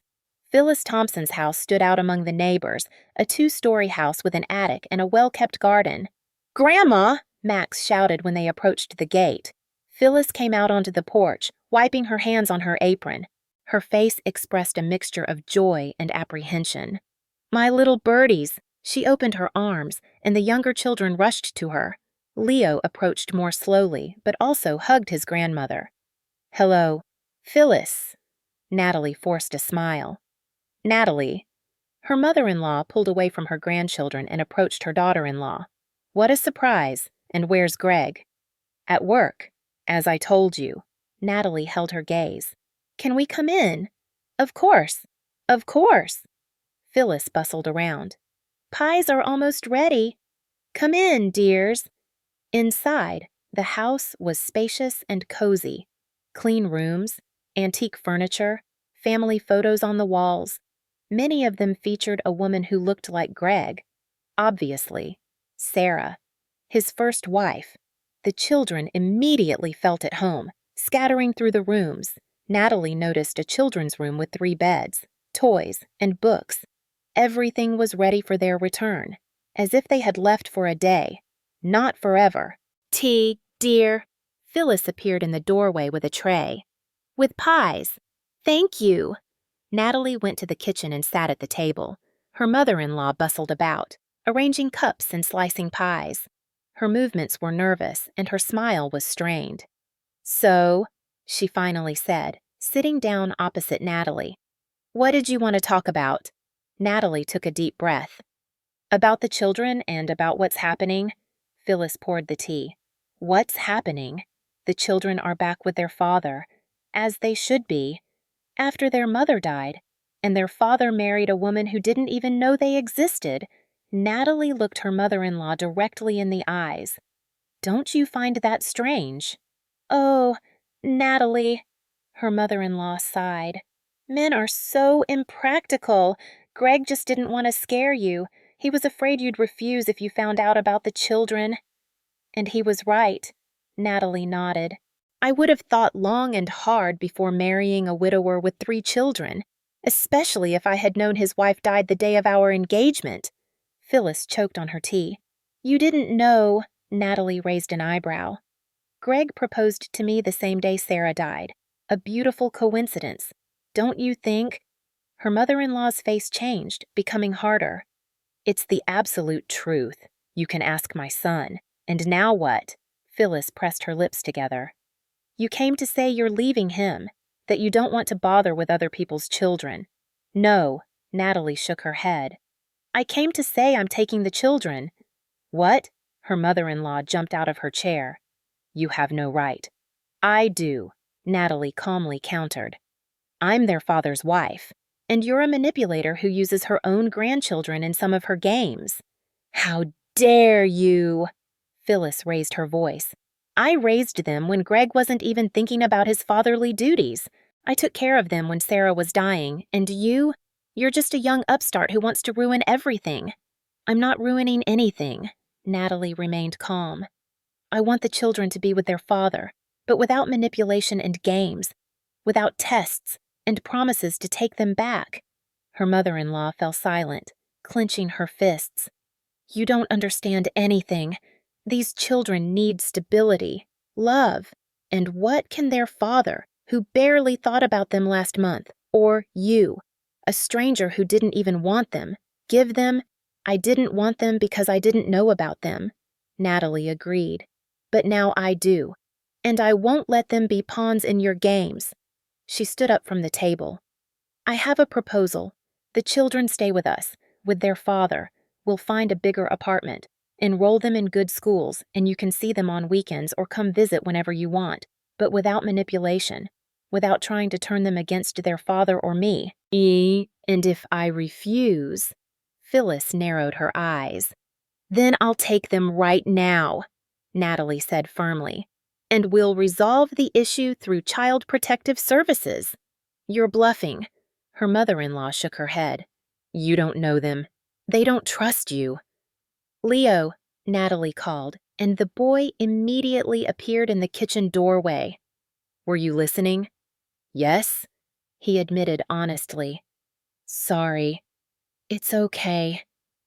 Phyllis Thompson's house stood out among the neighbors, a 2-story house with an attic and a well-kept garden. "Grandma!" Max shouted when they approached the gate. Phyllis came out onto the porch, wiping her hands on her apron. Her face expressed a mixture of joy and apprehension. "My little birdies!" She opened her arms, and the younger children rushed to her. Leo approached more slowly, but also hugged his grandmother. "Hello, Phyllis." Natalie forced a smile. "Natalie." Her mother-in-law pulled away from her grandchildren and approached her daughter-in-law. "What a surprise. And where's Greg?" "At work, as I told you." Natalie held her gaze. "Can we come in?" "Of course. Of course." Phyllis bustled around. "Pies are almost ready." "Come in, dears." Inside, the house was spacious and cozy. Clean rooms, antique furniture, family photos on the walls. Many of them featured a woman who looked like Greg. Obviously, Sarah, his first wife. The children immediately felt at home, scattering through the rooms. Natalie noticed a children's room with 3 beds, toys, and books. Everything was ready for their return, as if they had left for a day, not forever. "Tea, dear." Phyllis appeared in the doorway with a tray. "With pies." "Thank you." Natalie went to the kitchen and sat at the table. Her mother-in-law bustled about, arranging cups and slicing pies. Her movements were nervous, and her smile was strained. "So," she finally said, sitting down opposite Natalie. "What did you want to talk about?" Natalie took a deep breath. "About the children and about what's happening." Phyllis poured the tea. "What's happening? The children are back with their father, as they should be, after their mother died, and their father married a woman who didn't even know they existed." Natalie looked her mother-in-law directly in the eyes. "Don't you find that strange?" "Oh, Natalie," her mother-in-law sighed. "Men are so impractical. Greg just didn't want to scare you. He was afraid you'd refuse if you found out about the children. And he was right. Natalie nodded. I would have thought long and hard before marrying a widower with 3 children, especially if I had known his wife died the day of our engagement. Phyllis choked on her tea. You didn't know, Natalie raised an eyebrow. Greg proposed to me the same day Sarah died. A beautiful coincidence. Don't you think? Her mother-in-law's face changed, becoming harder. It's the absolute truth. You can ask my son. And now what? Phyllis pressed her lips together. You came to say you're leaving him, that you don't want to bother with other people's children. No, Natalie shook her head. I came to say I'm taking the children. What? Her mother-in-law jumped out of her chair. You have no right. I do, Natalie calmly countered. I'm their father's wife, and you're a manipulator who uses her own grandchildren in some of her games. How dare you? Phyllis raised her voice. I raised them when Greg wasn't even thinking about his fatherly duties. I took care of them when Sarah was dying, and you're just a young upstart who wants to ruin everything. I'm not ruining anything. Natalie remained calm. I want the children to be with their father, but without manipulation and games, without tests and promises to take them back. Her mother-in-law fell silent, clenching her fists. You don't understand anything. These children need stability, love, and what can their father, who barely thought about them last month, or you, a stranger who didn't even want them, give them? I didn't want them because I didn't know about them. Natalie agreed. But now I do, and I won't let them be pawns in your games. She stood up from the table. I have a proposal. The children stay with us, with their father. We'll find a bigger apartment. Enroll them in good schools, and you can see them on weekends or come visit whenever you want, but without manipulation, without trying to turn them against their father or me. And if I refuse, Phyllis narrowed her eyes. Then I'll take them right now, Natalie said firmly, and we'll resolve the issue through Child Protective Services. You're bluffing. Her mother-in-law shook her head. You don't know them. They don't trust you. Leo, Natalie called, and the boy immediately appeared in the kitchen doorway. Were you listening? Yes, he admitted honestly. Sorry. It's okay,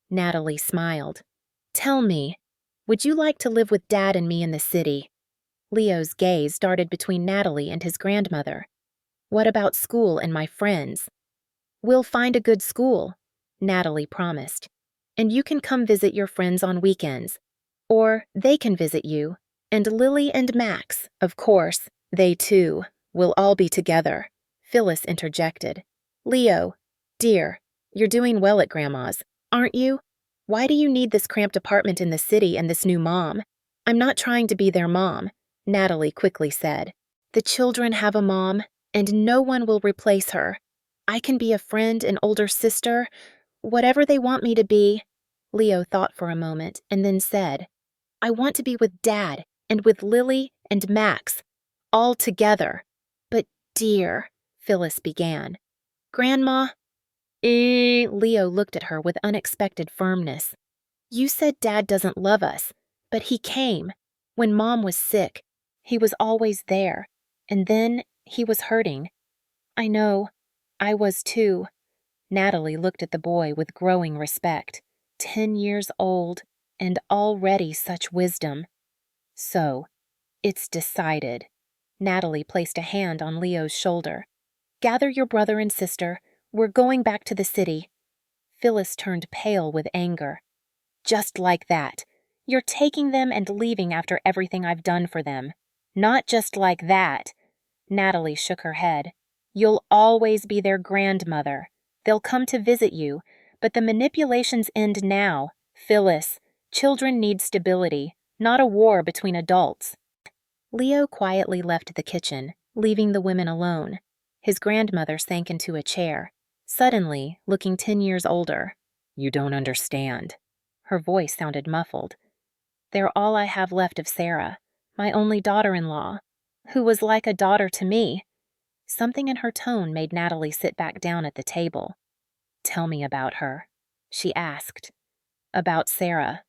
Natalie smiled. Tell me, would you like to live with Dad and me in the city? Leo's gaze darted between Natalie and his grandmother. What about school and my friends? We'll find a good school, Natalie promised. And you can come visit your friends on weekends. Or they can visit you. And Lily and Max, of course, they too, will all be together. Phyllis interjected. Leo, dear, you're doing well at Grandma's, aren't you? Why do you need this cramped apartment in the city and this new mom? I'm not trying to be their mom, Natalie quickly said. The children have a mom, and no one will replace her. I can be a friend, an older sister, whatever they want me to be. Leo thought for a moment and then said, I want to be with Dad and with Lily and Max, all together. But dear, Phyllis began. Grandma? Leo looked at her with unexpected firmness. You said Dad doesn't love us, but he came. When Mom was sick, he was always there, and then he was hurting. I know. I was too. Natalie looked at the boy with growing respect. 10 years old, and already such wisdom. So, it's decided. Natalie placed a hand on Leo's shoulder. Gather your brother and sister. We're going back to the city. Phyllis turned pale with anger. Just like that. You're taking them and leaving after everything I've done for them. Not just like that. Natalie shook her head. You'll always be their grandmother. They'll come to visit you, but the manipulations end now. Phyllis, children need stability, not a war between adults. Leo quietly left the kitchen, leaving the women alone. His grandmother sank into a chair, suddenly looking 10 years older. You don't understand. Her voice sounded muffled. They're all I have left of Sarah, my only daughter-in-law, who was like a daughter to me. Something in her tone made Natalie sit back down at the table. Tell me about her, she asked. About Sarah.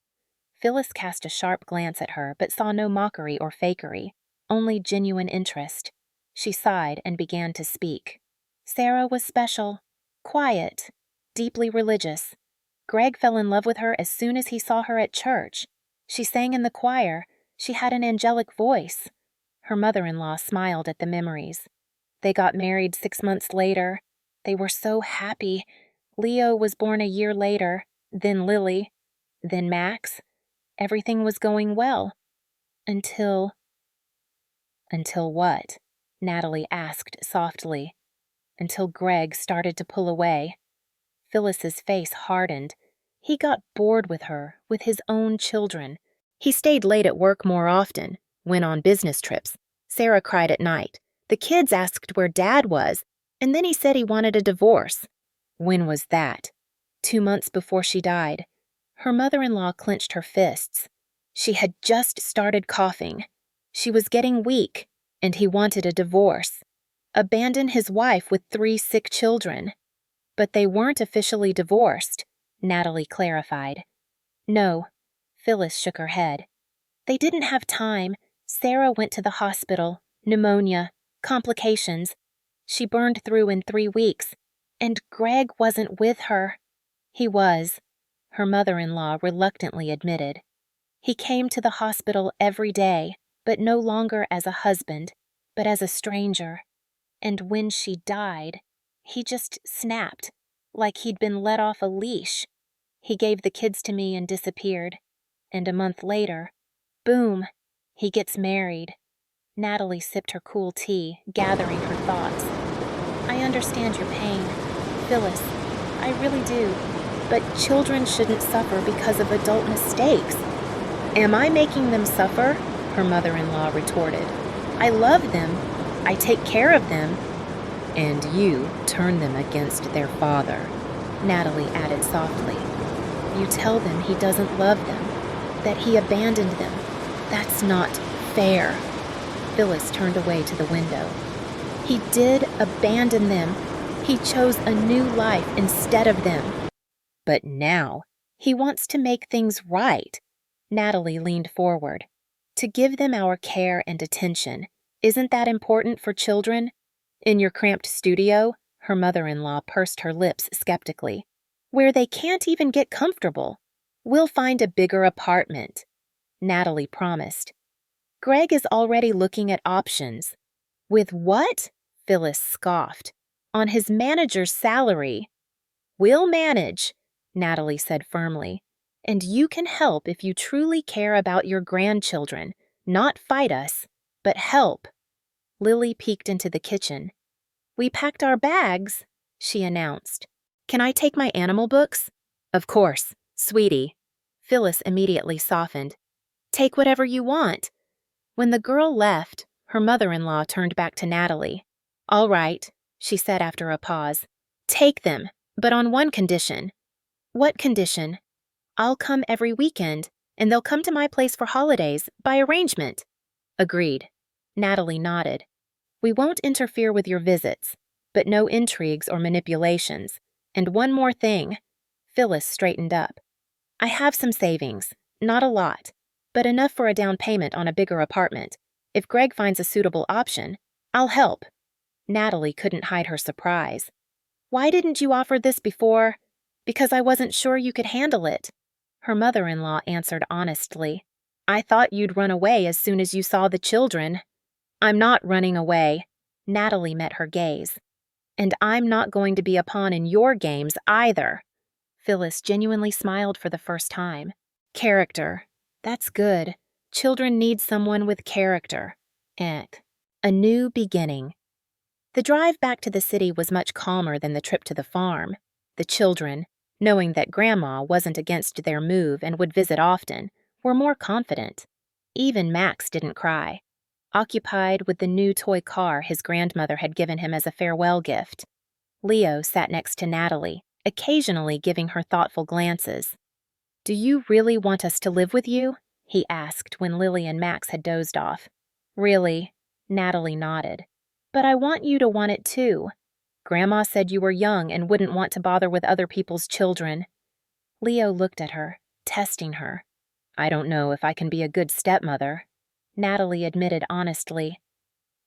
Phyllis cast a sharp glance at her, but saw no mockery or fakery, only genuine interest. She sighed and began to speak. Sarah was special, quiet, deeply religious. Greg fell in love with her as soon as he saw her at church. She sang in the choir. She had an angelic voice. Her mother-in-law smiled at the memories. They got married 6 months later. They were so happy. Leo was born a year later, then Lily, then Max. Everything was going well. Until what? Natalie asked softly. Until Greg started to pull away. Phyllis's face hardened. He got bored with her, with his own children. He stayed late at work more often, went on business trips. Sarah cried at night. The kids asked where Dad was, and then he said he wanted a divorce. When was that? 2 months before she died. Her mother-in-law clenched her fists. She had just started coughing. She was getting weak, and he wanted a divorce. Abandon his wife with 3 sick children. But they weren't officially divorced, Natalie clarified. No, Phyllis shook her head. They didn't have time. Sarah went to the hospital, pneumonia, complications. She burned through in 3 weeks, and Greg wasn't with her. He was, her mother-in-law reluctantly admitted. He came to the hospital every day, but no longer as a husband, but as a stranger. And when she died, he just snapped, like he'd been let off a leash. He gave the kids to me and disappeared. And a month later, boom, he gets married. Natalie sipped her cool tea, gathering her thoughts. I understand your pain, Phyllis. I really do. But children shouldn't suffer because of adult mistakes. Am I making them suffer? Her mother-in-law retorted. I love them. I take care of them. And you turn them against their father, Natalie added softly. You tell them he doesn't love them, that he abandoned them. That's not fair. Phyllis turned away to the window. He did abandon them. He chose a new life instead of them. But now, he wants to make things right. Natalie leaned forward. To give them our care and attention. Isn't that important for children? In your cramped studio, her mother-in-law pursed her lips skeptically. Where they can't even get comfortable. We'll find a bigger apartment, Natalie promised. Greg is already looking at options. With what? Phyllis scoffed. On his manager's salary. We'll manage, Natalie said firmly. And you can help if you truly care about your grandchildren, not fight us, but help. Lily peeked into the kitchen. We packed our bags, she announced. Can I take my animal books? Of course, sweetie. Phyllis immediately softened. Take whatever you want. When the girl left, her mother-in-law turned back to Natalie. All right, she said after a pause. Take them, but on one condition. What condition? I'll come every weekend, and they'll come to my place for holidays, by arrangement. Agreed. Natalie nodded. We won't interfere with your visits, but no intrigues or manipulations. And one more thing. Phyllis straightened up. I have some savings, not a lot, but enough for a down payment on a bigger apartment. If Greg finds a suitable option, I'll help. Natalie couldn't hide her surprise. Why didn't you offer this before? Because I wasn't sure you could handle it. Her mother-in-law answered honestly. I thought you'd run away as soon as you saw the children. I'm not running away. Natalie met her gaze. And I'm not going to be a pawn in your games either. Phyllis genuinely smiled for the first time. Character. That's good. Children need someone with character. A new beginning. The drive back to the city was much calmer than the trip to the farm. The children, knowing that Grandma wasn't against their move and would visit often, were more confident. Even Max didn't cry, occupied with the new toy car his grandmother had given him as a farewell gift. Leo sat next to Natalie, occasionally giving her thoughtful glances. Do you really want us to live with you? He asked when Lily and Max had dozed off. Really, Natalie nodded. But I want you to want it too. Grandma said you were young and wouldn't want to bother with other people's children. Leo looked at her, testing her. I don't know if I can be a good stepmother, Natalie admitted honestly.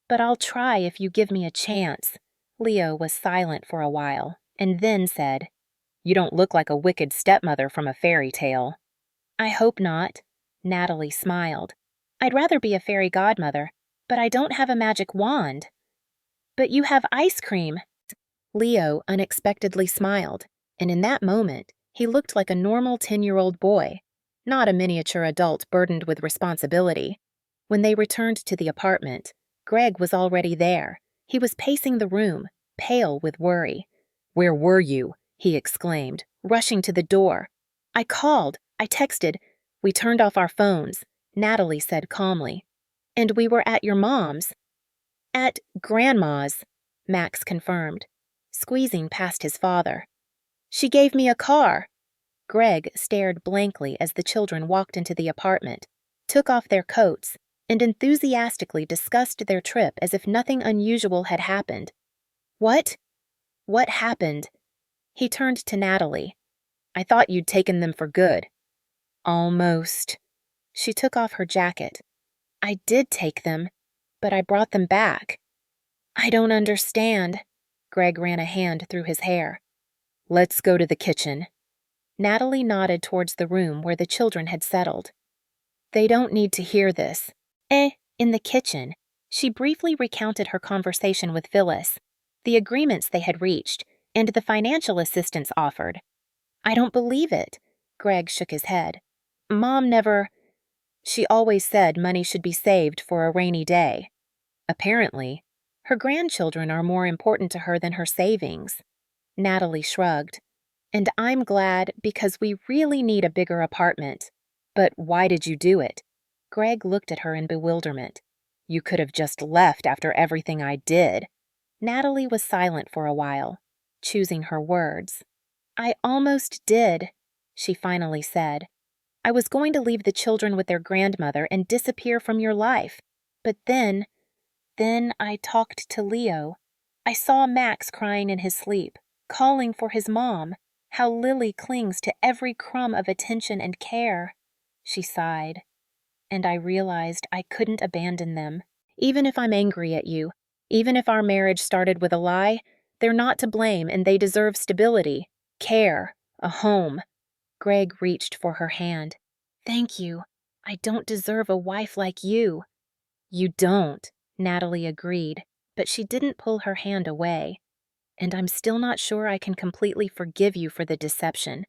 But I'll try if you give me a chance. Leo was silent for a while, and then said, You don't look like a wicked stepmother from a fairy tale. I hope not, Natalie smiled. I'd rather be a fairy godmother, but I don't have a magic wand. But you have ice cream. Leo unexpectedly smiled, and in that moment, he looked like a normal 10-year-old boy, not a miniature adult burdened with responsibility. When they returned to the apartment, Greg was already there. He was pacing the room, pale with worry. Where were you? He exclaimed, rushing to the door. I called. I texted. We turned off our phones, Natalie said calmly. And we were at your mom's. At Grandma's, Max confirmed, squeezing past his father. She gave me a car. Greg stared blankly as the children walked into the apartment, took off their coats, and enthusiastically discussed their trip as if nothing unusual had happened. What? What happened? He turned to Natalie. I thought you'd taken them for good. Almost. She took off her jacket. I did take them, but I brought them back. I don't understand. Greg ran a hand through his hair. Let's go to the kitchen. Natalie nodded towards the room where the children had settled. They don't need to hear this. In the kitchen, she briefly recounted her conversation with Phyllis, the agreements they had reached, and the financial assistance offered. I don't believe it. Greg shook his head. Mom never... She always said money should be saved for a rainy day. Apparently, her grandchildren are more important to her than her savings. Natalie shrugged. And I'm glad because we really need a bigger apartment. But why did you do it? Greg looked at her in bewilderment. You could have just left after everything I did. Natalie was silent for a while, choosing her words. I almost did, she finally said. I was going to leave the children with their grandmother and disappear from your life. But then I talked to Leo. I saw Max crying in his sleep, calling for his mom. How Lily clings to every crumb of attention and care. She sighed. And I realized I couldn't abandon them. Even if I'm angry at you, even if our marriage started with a lie, they're not to blame and they deserve stability, care, a home. Greg reached for her hand. Thank you. I don't deserve a wife like you. You don't, Natalie agreed, but she didn't pull her hand away. And I'm still not sure I can completely forgive you for the deception.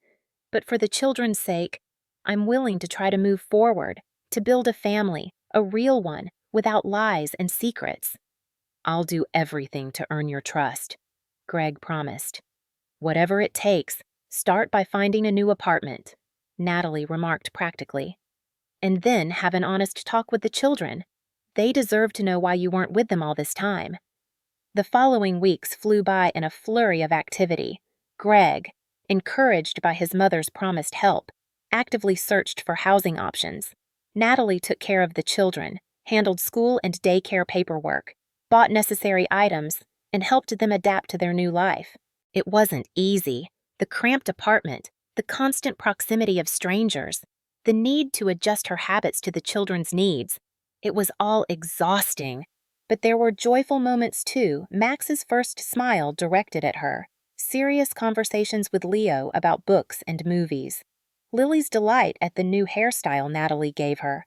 But for the children's sake, I'm willing to try to move forward, to build a family, a real one, without lies and secrets. I'll do everything to earn your trust, Greg promised. Whatever it takes, start by finding a new apartment, Natalie remarked practically. And then have an honest talk with the children. They deserve to know why you weren't with them all this time. The following weeks flew by in a flurry of activity. Greg, encouraged by his mother's promised help, actively searched for housing options. Natalie took care of the children, handled school and daycare paperwork, bought necessary items, and helped them adapt to their new life. It wasn't easy. The cramped apartment, the constant proximity of strangers, the need to adjust her habits to the children's needs. It was all exhausting. But there were joyful moments too. Max's first smile directed at her, serious conversations with Leo about books and movies, Lily's delight at the new hairstyle Natalie gave her.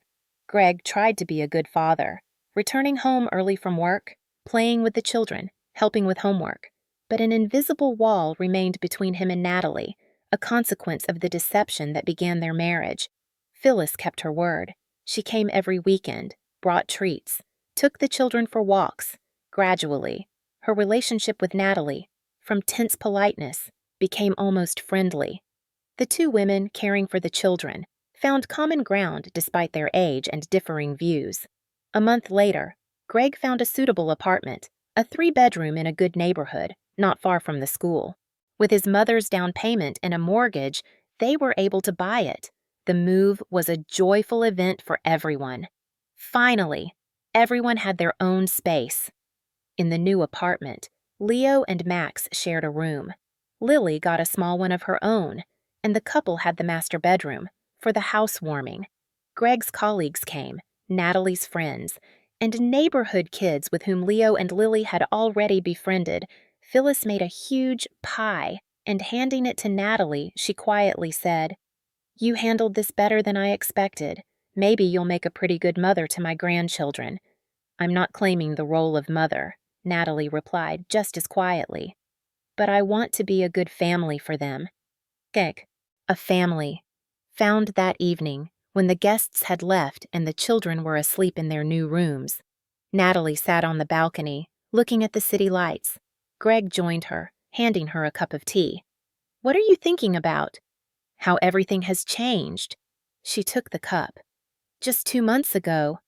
Greg tried to be a good father, returning home early from work, playing with the children, helping with homework. But an invisible wall remained between him and Natalie, a consequence of the deception that began their marriage. Phyllis kept her word. She came every weekend, brought treats, took the children for walks. Gradually, her relationship with Natalie, from tense politeness, became almost friendly. The two women, caring for the children, found common ground despite their age and differing views. A month later, Greg found a suitable apartment, a 3-bedroom in a good neighborhood, not far from the school. With his mother's down payment and a mortgage, they were able to buy it. The move was a joyful event for everyone. Finally, everyone had their own space. In the new apartment, Leo and Max shared a room. Lily got a small one of her own, and the couple had the master bedroom for the housewarming. Greg's colleagues came, Natalie's friends, and neighborhood kids with whom Leo and Lily had already befriended. Phyllis made a huge pie, and handing it to Natalie, she quietly said, "You handled this better than I expected. Maybe you'll make a pretty good mother to my grandchildren." "I'm not claiming the role of mother," Natalie replied just as quietly. "But I want to be a good family for them." Gek, a family, found that evening when the guests had left and the children were asleep in their new rooms. Natalie sat on the balcony, looking at the city lights. Greg joined her, handing her a cup of tea. "What are you thinking about?" "How everything has changed." She took the cup. "Just 2 months ago,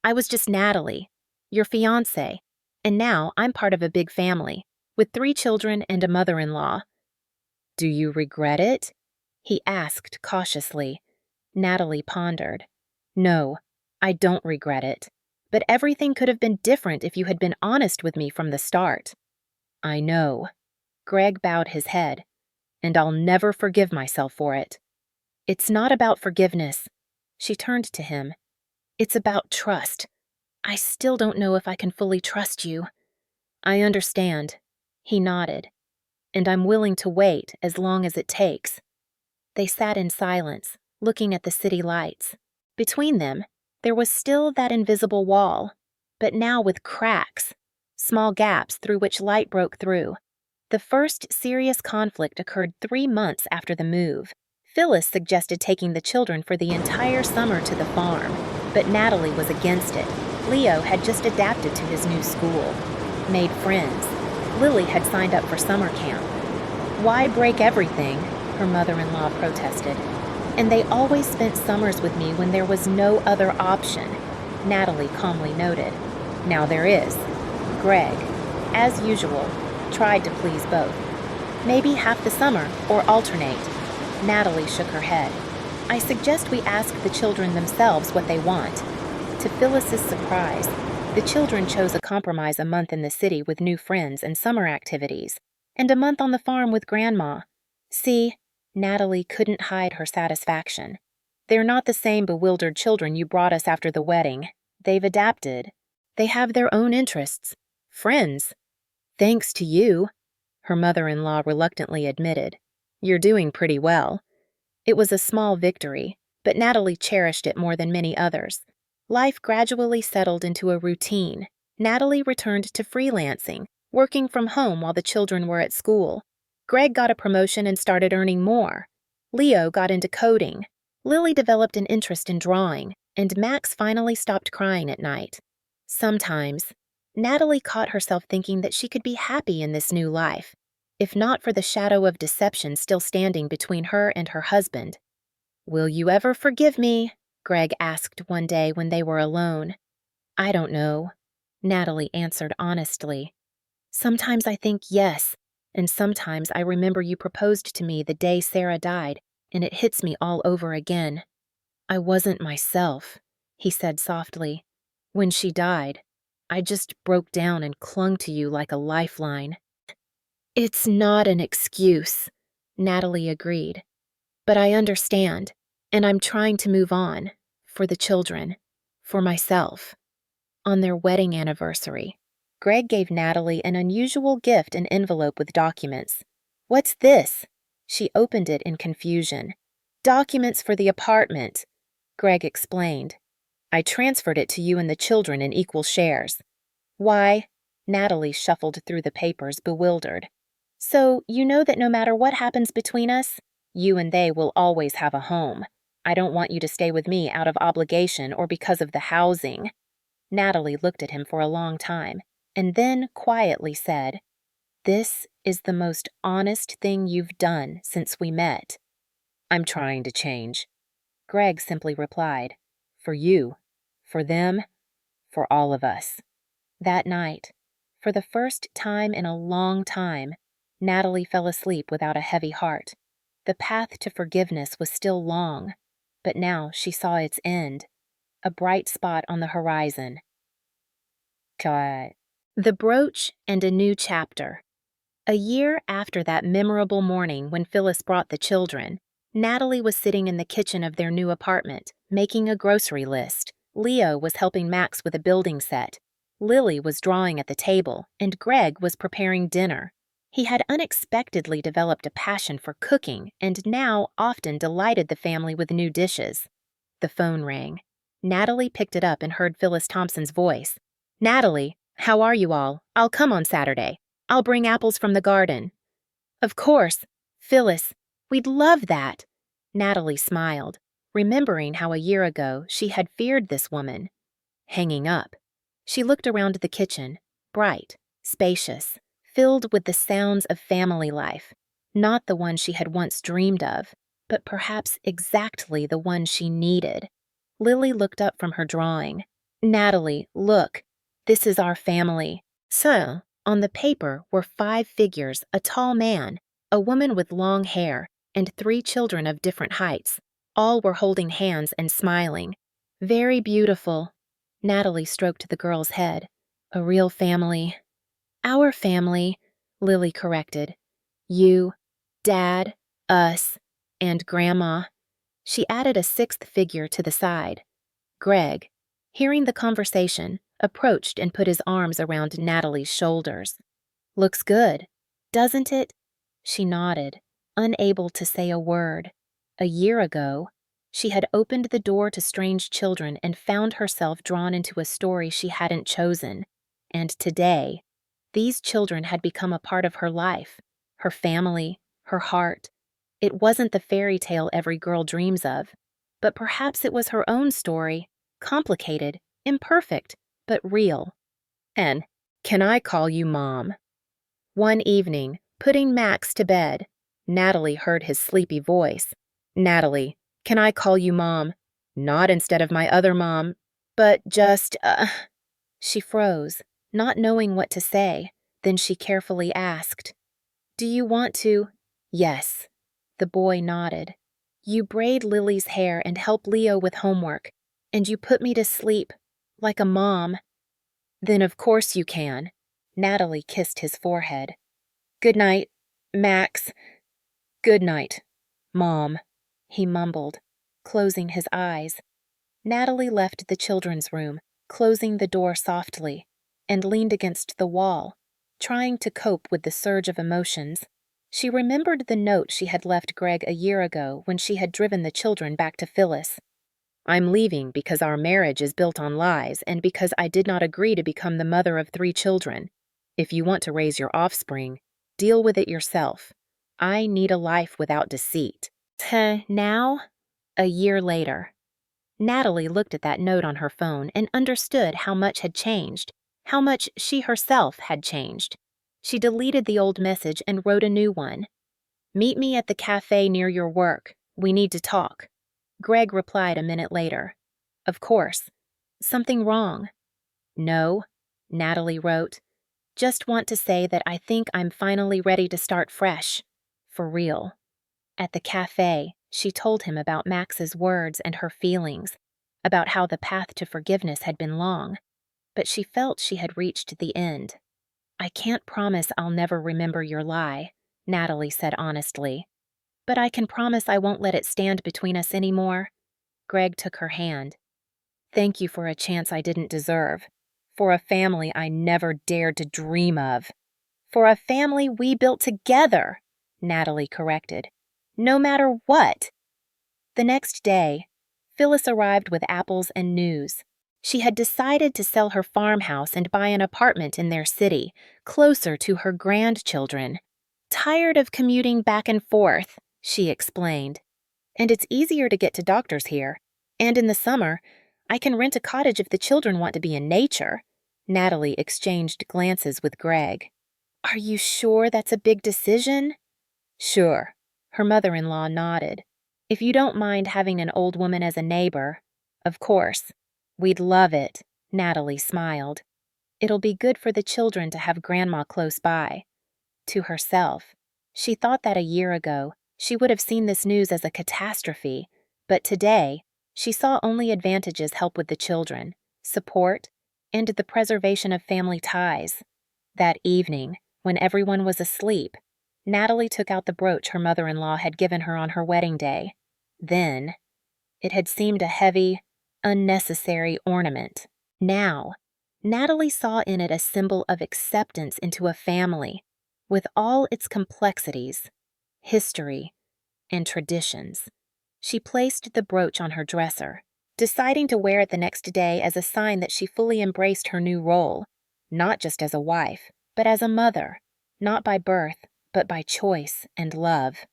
I was just Natalie, your fiancé, and now I'm part of a big family, with 3 children and a mother-in-law." "Do you regret it?" he asked cautiously. Natalie pondered. "No, I don't regret it. But everything could have been different if you had been honest with me from the start." "I know." Greg bowed his head. "And I'll never forgive myself for it." "It's not about forgiveness." She turned to him. "It's about trust. I still don't know if I can fully trust you." "I understand." He nodded. "And I'm willing to wait as long as it takes." They sat in silence, looking at the city lights. Between them, there was still that invisible wall, but now with cracks, small gaps through which light broke through. The first serious conflict occurred 3 months after the move. Phyllis suggested taking the children for the entire summer to the farm, but Natalie was against it. Leo had just adapted to his new school, made friends. Lily had signed up for summer camp. "Why break everything?" her mother-in-law protested. "And they always spent summers with me when there was no other option," Natalie calmly noted. "Now there is." Greg, as usual, tried to please both. "Maybe half the summer, or alternate." Natalie shook her head. "I suggest we ask the children themselves what they want." To Phyllis's surprise, the children chose a compromise: a month in the city with new friends and summer activities, and a month on the farm with Grandma. "See," Natalie couldn't hide her satisfaction. "They're not the same bewildered children you brought us after the wedding. They've adapted. They have their own interests. Friends. Thanks to you," her mother-in-law reluctantly admitted. "You're doing pretty well." It was a small victory, but Natalie cherished it more than many others. Life gradually settled into a routine. Natalie returned to freelancing, working from home while the children were at school. Greg got a promotion and started earning more. Leo got into coding. Lily developed an interest in drawing, and Max finally stopped crying at night. Sometimes, Natalie caught herself thinking that she could be happy in this new life, if not for the shadow of deception still standing between her and her husband. "Will you ever forgive me?" Greg asked one day when they were alone. "I don't know," Natalie answered honestly. "Sometimes I think yes, and sometimes I remember you proposed to me the day Sarah died, and it hits me all over again." "I wasn't myself," he said softly. "When she died, I just broke down and clung to you like a lifeline." "It's not an excuse," Natalie agreed. "But I understand, and I'm trying to move on, for the children, for myself." On their wedding anniversary, Greg gave Natalie an unusual gift: an envelope with documents. "What's this?" She opened it in confusion. "Documents for the apartment," Greg explained. "I transferred it to you and the children in equal shares." "Why?" Natalie shuffled through the papers, bewildered. "So you know that no matter what happens between us, you and they will always have a home. I don't want you to stay with me out of obligation or because of the housing." Natalie looked at him for a long time, and then quietly said, "This is the most honest thing you've done since we met." "I'm trying to change," Greg simply replied. "For you, for them, for all of us." That night, for the first time in a long time, Natalie fell asleep without a heavy heart. The path to forgiveness was still long, but now she saw its end, a bright spot on the horizon. Cut. The brooch and a new chapter. A year after that memorable morning when Phyllis brought the children, Natalie was sitting in the kitchen of their new apartment, making a grocery list. Leo was helping Max with a building set. Lily was drawing at the table, and Greg was preparing dinner. He had unexpectedly developed a passion for cooking and now often delighted the family with new dishes. The phone rang. Natalie picked it up and heard Phyllis Thompson's voice. "Natalie, how are you all? I'll come on Saturday. I'll bring apples from the garden." "Of course. Phyllis, we'd love that." Natalie smiled, remembering how a year ago she had feared this woman. Hanging up, she looked around the kitchen, bright, spacious, filled with the sounds of family life, not the one she had once dreamed of, but perhaps exactly the one she needed. Lily looked up from her drawing. "Natalie, look. This is our family." So, on the paper were 5 figures, a tall man, a woman with long hair, and 3 children of different heights. All were holding hands and smiling. "Very beautiful." Natalie stroked the girl's head. "A real family." "Our family," Lily corrected. "You, Dad, us, and Grandma." She added a 6th figure to the side. Greg, hearing the conversation, approached and put his arms around Natalie's shoulders. "Looks good, doesn't it?" She nodded, unable to say a word. A year ago, she had opened the door to strange children and found herself drawn into a story she hadn't chosen. And today, these children had become a part of her life, her family, her heart. It wasn't the fairy tale every girl dreams of, but perhaps it was her own story, complicated, imperfect, but real. "And can I call you Mom?" One evening, putting Max to bed, Natalie heard his sleepy voice. "Natalie, can I call you Mom? Not instead of my other mom, but just, She froze, not knowing what to say. Then she carefully asked, "Do you want to?" "Yes." The boy nodded. "You braid Lily's hair and help Leo with homework, and you put me to sleep, like a mom." "Then of course you can." Natalie kissed his forehead. "Good night, Max." "Good night, Mom," he mumbled, closing his eyes. Natalie left the children's room, closing the door softly, and leaned against the wall, trying to cope with the surge of emotions. She remembered the note she had left Greg a year ago when she had driven the children back to Phyllis. "I'm leaving because our marriage is built on lies and because I did not agree to become the mother of 3 children. If you want to raise your offspring, deal with it yourself. I need a life without deceit." Now, a year later. Natalie looked at that note on her phone and understood how much had changed, how much she herself had changed. She deleted the old message and wrote a new one. "Meet me at the cafe near your work. We need to talk." Greg replied a minute later. "Of course. Something wrong?" "No," Natalie wrote. "Just want to say that I think I'm finally ready to start fresh. For real." At the cafe, she told him about Max's words and her feelings, about how the path to forgiveness had been long, but she felt she had reached the end. "I can't promise I'll never remember your lie," Natalie said honestly. "But I can promise I won't let it stand between us anymore." Greg took her hand. "Thank you for a chance I didn't deserve. For a family I never dared to dream of." "For a family we built together," Natalie corrected. "No matter what." The next day, Phyllis arrived with apples and news. She had decided to sell her farmhouse and buy an apartment in their city, closer to her grandchildren. "Tired of commuting back and forth," she explained. "And it's easier to get to doctors here. And in the summer, I can rent a cottage if the children want to be in nature." Natalie exchanged glances with Greg. "Are you sure that's a big decision?" "Sure." Her mother-in-law nodded. "If you don't mind having an old woman as a neighbor." "Of course. We'd love it," Natalie smiled. "It'll be good for the children to have Grandma close by." To herself, she thought that a year ago she would have seen this news as a catastrophe, but today she saw only advantages help with the children, support, and the preservation of family ties. That evening, when everyone was asleep, Natalie took out the brooch her mother-in-law had given her on her wedding day. Then, it had seemed a heavy, unnecessary ornament. Now, Natalie saw in it a symbol of acceptance into a family, with all its complexities, history, and traditions. She placed the brooch on her dresser, deciding to wear it the next day as a sign that she fully embraced her new role, not just as a wife, but as a mother, not by birth, but by choice and love.